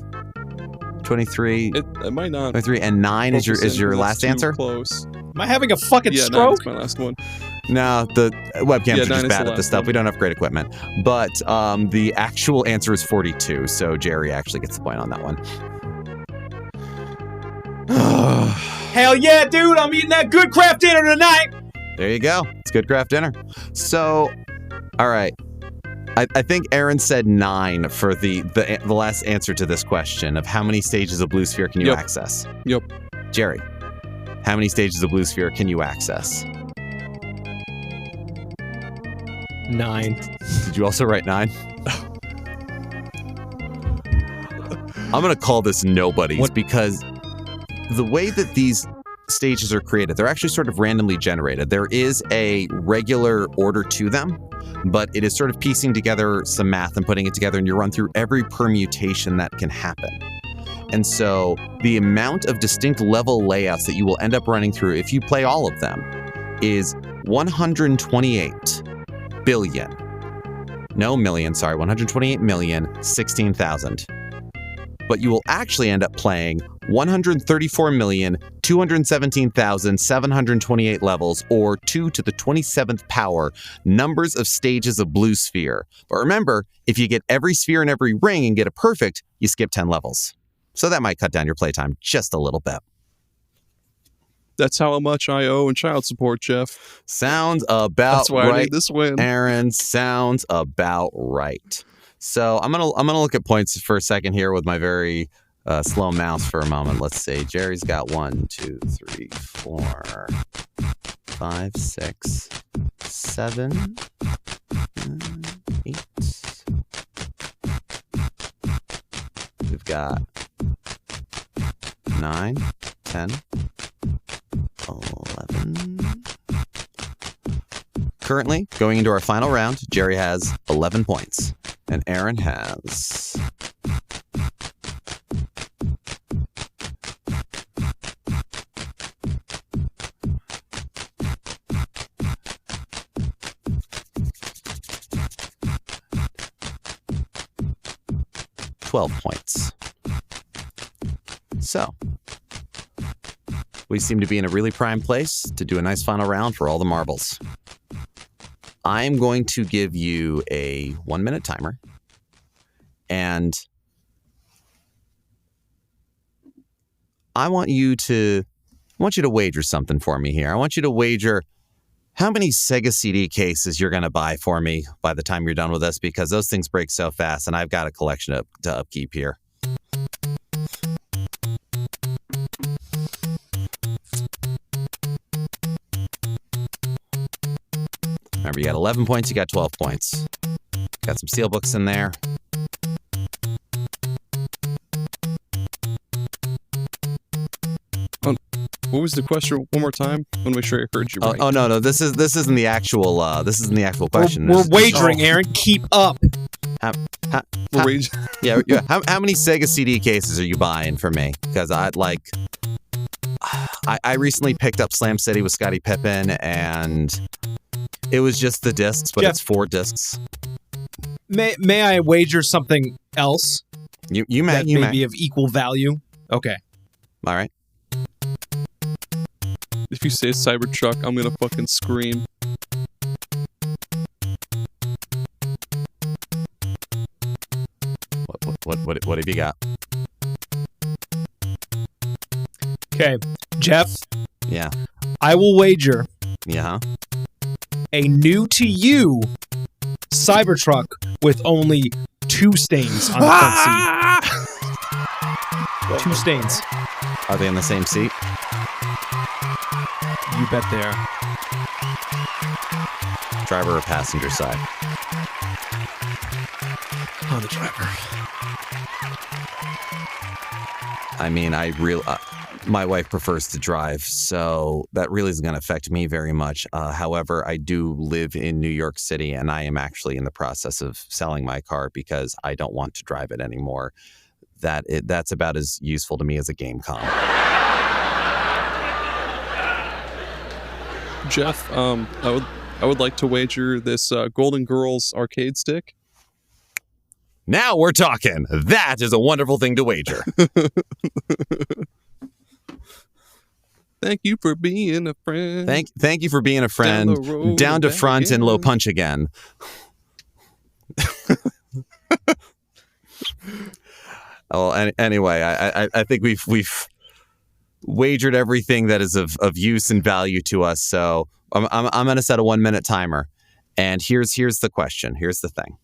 23, It might not. 23, and 9 is your That's last too answer. Close. Am I having a fucking Yeah, stroke? 9 is my last one. No, the webcams Yeah, are 9 just is bad the at this last stuff. one. We don't have great equipment. But the actual answer is 42, so Jerry actually gets the point on that one. Hell yeah, dude! I'm eating that good craft dinner tonight. There you go. It's good craft dinner. So, all right. I think Aaron said 9 for the last answer to this question of how many stages of Blue Sphere can you Yep. access? Yep. Jerry, how many stages of Blue Sphere can you access? 9. Did you also write 9? I'm going to call this nobodies because the way that these stages are created, they're actually sort of randomly generated. There is a regular order to them, but it is sort of piecing together some math and putting it together, and you run through every permutation that can happen. And so the amount of distinct level layouts that you will end up running through if you play all of them is 128 billion. No, million, sorry, 128 million, 16,000. But you will actually end up playing 134,217,728 levels, or 2 to the 27th power numbers of stages of Blue Sphere. But remember, if you get every sphere in every ring and get a perfect, you skip 10 levels. So that might cut down your playtime just a little bit. That's how much I owe in child support, Geoff. Sounds about That's why right. I need this win. Aaron, sounds about right. So I'm gonna look at points for a second here with my very slow mouse for a moment. Let's see. Jerry's got 1, 2, 3, 4, 5, 6, 7, 8. We've got 9, 10, 11. Currently, going into our final round, Jerry has 11 points, and Aaron has 12 points. So, we seem to be in a really prime place to do a nice final round for all the marbles. I'm going to give you a 1-minute timer, and I want you to wager something for me here. I want you to wager how many Sega CD cases you're going to buy for me by the time you're done with this, because those things break so fast, and I've got a collection to upkeep here. Remember, you got 11 points, you got 12 points. Got some steelbooks in there. What was the question? One more time. I want to make sure I heard you right. Oh no, this isn't the actual question. We're wagering, Aaron. Keep up. How Wagering. yeah. How many Sega CD cases are you buying for me? Because I recently picked up Slam City with Scottie Pippen, and it was just the discs, but Geoff, it's 4 discs. May I wager something else? You may. Be of equal value. Okay. All right. If you say Cybertruck, I'm gonna fucking scream. What have you got? Okay, Geoff. Yeah. I will wager Yeah. a new to you Cybertruck with only 2 stains on the front seat. 2 stains. Are they in the same seat? You bet they are. Driver or passenger side? Oh, the driver. I mean, my wife prefers to drive, so that really isn't going to affect me very much. However, I do live in New York City, and I am actually in the process of selling my car because I don't want to drive it anymore. That's about as useful to me as a game com. Geoff, I would like to wager this Golden Girls arcade stick. Now we're talking. That is a wonderful thing to wager. Thank you for being a friend. Thank you for being a friend. Down to front and low punch again. Well, anyway, I think we've wagered everything that is of use and value to us. So I'm going to set a 1-minute timer. And here's the question. Here's the thing.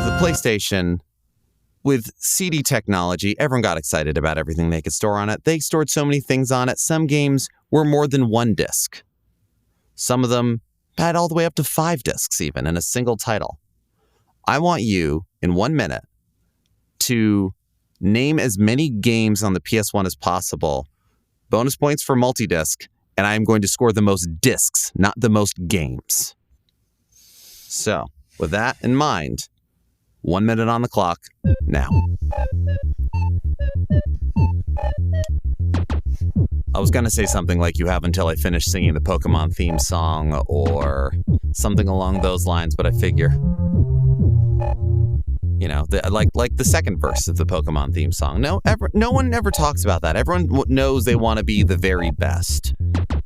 The PlayStation, with CD technology, everyone got excited about everything they could store on it. They stored so many things on it. Some games were more than 1 disc. Some of them had all the way up to 5 discs even in a single title. I want you, in 1 minute, to name as many games on the PS1 as possible. Bonus points for multi-disc, and I am going to score the most discs, not the most games. So, with that in mind, 1 minute on the clock now. I was going to say something like you have until I finish singing the Pokemon theme song or something along those lines, but I figure, you know, like the second verse of the Pokemon theme song. No one ever talks about that. Everyone knows they want to be the very best,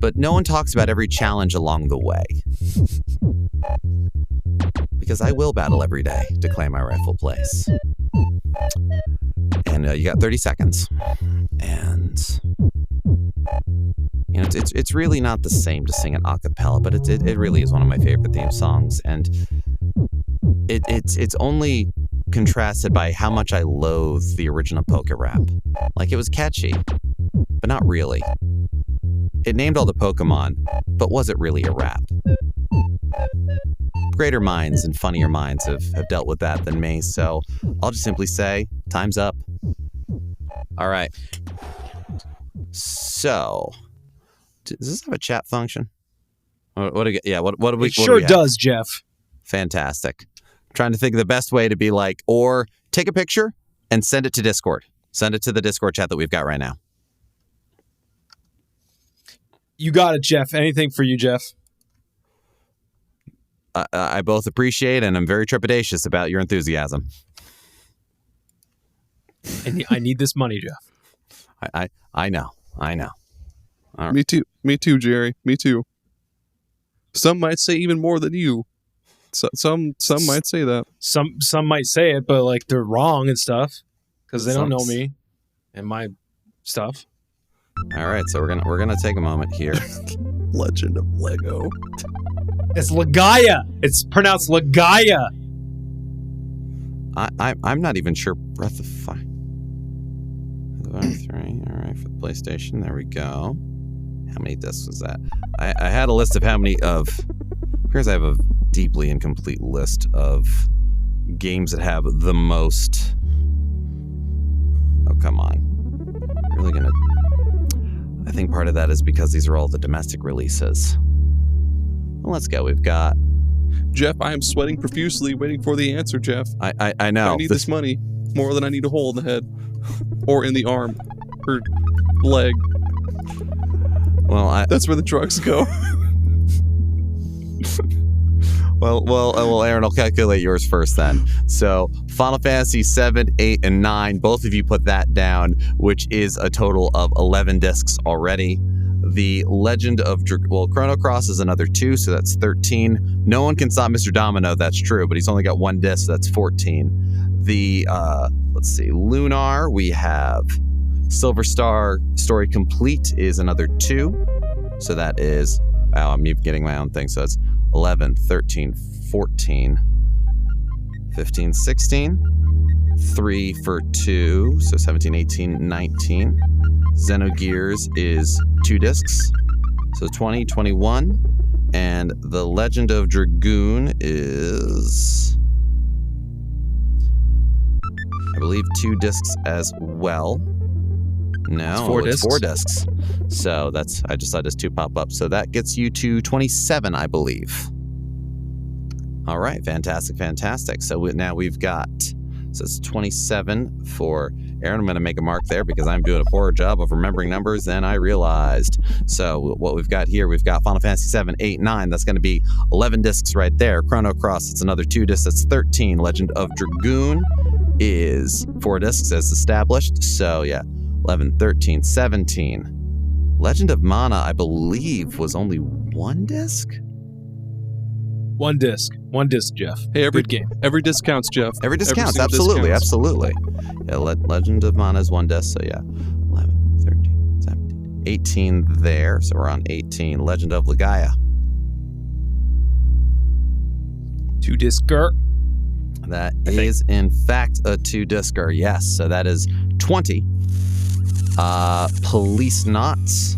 but no one talks about every challenge along the way. Because I will battle every day to claim my rightful place. And you got 30 seconds. And you know, it's really not the same to sing it a cappella, but it really is one of my favorite theme songs. And it's only contrasted by how much I loathe the original Poké Rap. Like, it was catchy, but not really. It named all the Pokemon, but was it really a rap? Greater minds and funnier minds have dealt with that than me, so I'll just simply say, time's up. All right. So, does this have a chat function? What do we? It sure does, Geoff. Fantastic. I'm trying to think of the best way to be like, or take a picture and send it to Discord. Send it to the Discord chat that we've got right now. You got it, Geoff. Anything for you, Geoff. I both appreciate and I'm very trepidatious about your enthusiasm. And I need this money, Geoff. I know. All right. Me too, Jerry. Me too. Some might say even more than you. Some might say that. Some might say it, but like they're wrong and stuff because they don't know me and my stuff. All right, so we're gonna take a moment here. Legend of Lego. It's Legaia. It's pronounced Legaia. I'm not even sure. Breath of Fire 3. All right, for the PlayStation. There we go. How many discs was that? I had a list of how many of. Here's I have a deeply incomplete list of games that have the most. Oh, come on. Really gonna. I think part of that is because these are all the domestic releases. Well, let's go. We've got... Geoff, I am sweating profusely waiting for the answer, Geoff. I know. I need this money more than I need a hole in the head. Or in the arm. Or leg. Well, that's where the drugs go. Well, Aaron, I'll calculate yours first then. So, Final Fantasy 7, 8, and 9, both of you put that down, which is a total of 11 discs already. The Legend of Chrono Cross is another 2, so that's 13. No one can stop Mr. Domino, that's true, but he's only got 1 disc, so that's 14. The, let's see, Lunar, we have Silver Star Story Complete is another 2, so that is, wow, I'm getting my own thing, so it's 11, 13, 14, 15, 16, 3 for 2, so 17, 18, 19. Xenogears is 2 discs, so 20, 21. And The Legend of Dragoon is, I believe, 2 discs as well. No, it's 4 discs. So that's, I just saw this 2 pop up. So that gets you to 27, I believe. All right, fantastic. So now we've got, so it's 27 for Aaron. I'm going to make a mark there because I'm doing a poorer job of remembering numbers than I realized. So what we've got here, we've got Final Fantasy 7, 8, 9. That's going to be 11 discs right there. Chrono Cross, it's another 2 discs. That's 13. Legend of Dragoon is 4 discs as established. So yeah, 11, 13, 17. Legend of Mana, I believe, was only 1 disc? 1 disc, Geoff. Hey, good game. Every disc counts, Geoff. Every disc counts, absolutely. Yeah, Legend of Mana is 1 disc, so yeah. 11, 13, 17, 18 there, so we're on 18. Legend of Legaia. 2-discer. That is, in fact, a 2-discer, yes. So that is 20. Police Knots.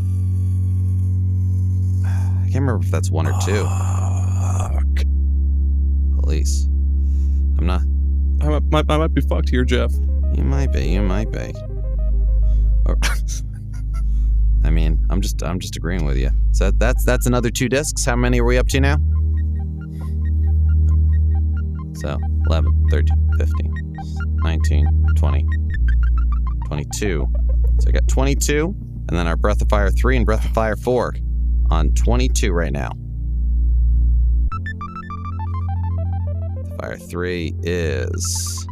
I can't remember if that's 1 or 2. Police. I'm not. I might be fucked here, Geoff. You might be. Or, I mean, I'm just agreeing with you. So that's another 2 discs. How many are we up to now? So 11, 13, 15, 19, 20, 22. So I got 22, and then our Breath of Fire 3 and Breath of Fire 4 on 22 right now. Fire 3 is...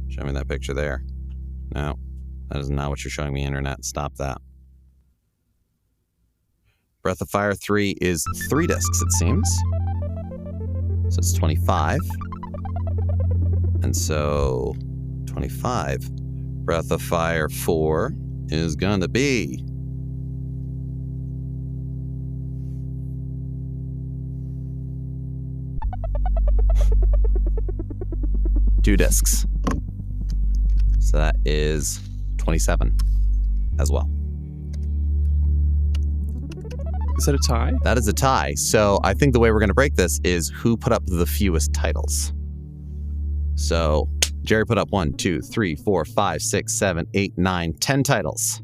Show me that picture there. No, that is not what you're showing me, Internet. Stop that. Breath of Fire 3 is 3 discs, it seems. So it's 25. And And so 25. Breath of Fire 4 is going to be 2 discs. So that is 27 as well. Is that a tie? That is a tie. So I think the way we're going to break this is who put up the fewest titles. So Gerry put up 1, 2, 3, 4, 5, 6, 7, 8, 9, 10 titles.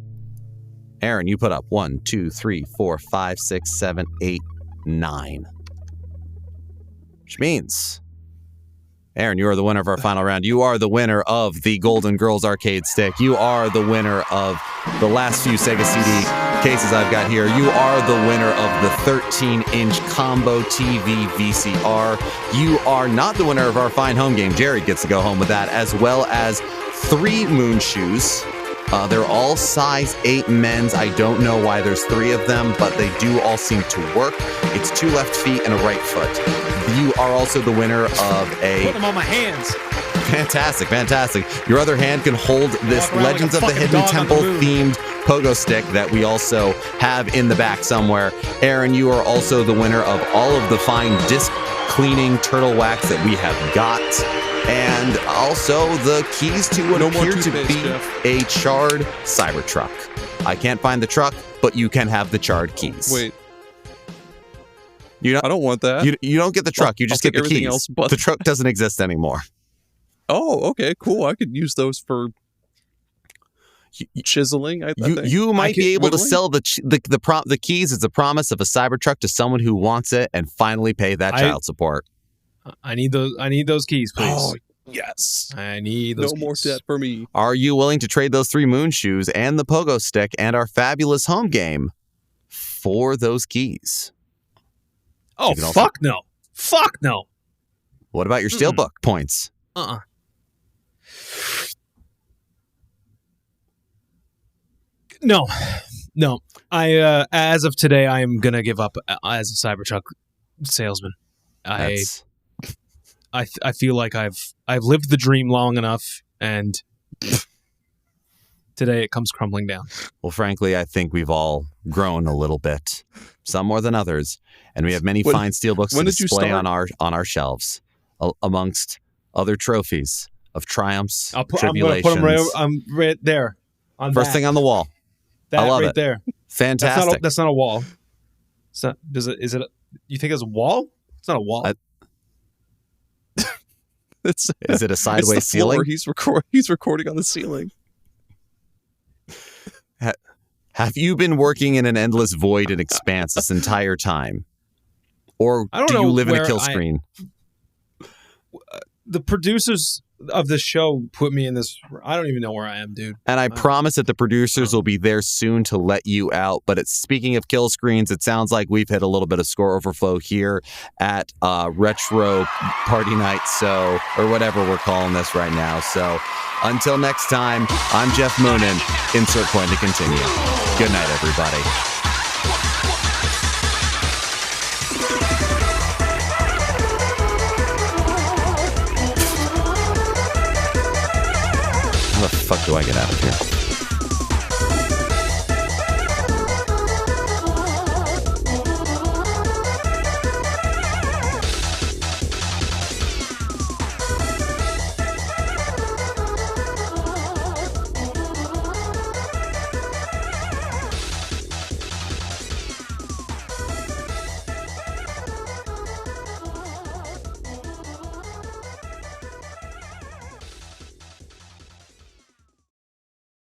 Aaron, you put up 1, 2, 3, 4, 5, 6, 7, 8, 9. Which means, Aaron, you are the winner of our final round. You are the winner of the Golden Girls arcade stick. You are the winner of the last few Sega CD cases I've got here. You are the winner of the 13-inch combo TV VCR. You are not the winner of our fine home game. Gerry gets to go home with that, as well as 3 moon shoes. They're all size 8 men's. I don't know why there's 3 of them, but they do all seem to work. It's 2 left feet and a right foot. You are also the winner of a... Put them on my hands. Fantastic, fantastic. Your other hand can hold this Legends of the Hidden Temple themed pogo stick that we also have in the back somewhere. Aaron, you are also the winner of all of the fine disc cleaning turtle wax that we have got. And also the keys to what appear to be a charred Cybertruck. I can't find the truck, but you can have the charred keys. Wait. I don't want that. You don't get the truck. You just get the keys. Else but the truck doesn't exist anymore. Oh, okay, cool. I could use those for chiseling. I think. You might be able to sell the keys as a promise of a Cybertruck to someone who wants it and finally pay that child support. I need those keys, please. Oh, yes. I need those keys. No more debt for me. Are you willing to trade those 3 moon shoes and the pogo stick and our fabulous home game for those keys? Oh, fuck no. Fuck no. What about your Steelbook points? No. I as of today, I am gonna give up as a Cybertruck salesman. I feel like I've lived the dream long enough, and today it comes crumbling down. Well, frankly, I think we've all grown a little bit, some more than others, and we have many fine steelbooks to display on our shelves, amongst other trophies of triumphs, tribulations. I'm going to put them right there. First thing on the wall. I love it. There. Fantastic. That's not a wall. Is it? You think it's a wall? It's not a wall. Is it a sideways ceiling? He's recording on the ceiling. Have you been working in an endless void and expanse this entire time? Or do you live in a kill screen? The producers of the show put me in this. I don't even know where I am, dude. And I promise that the producers will be there soon to let you out. But speaking of kill screens, it sounds like we've hit a little bit of score overflow here at Retro Party Night, or whatever we're calling this right now. So until next time, I'm Geoff Moonen. Insert point to continue. Good night, everybody. How the fuck do I get out of here?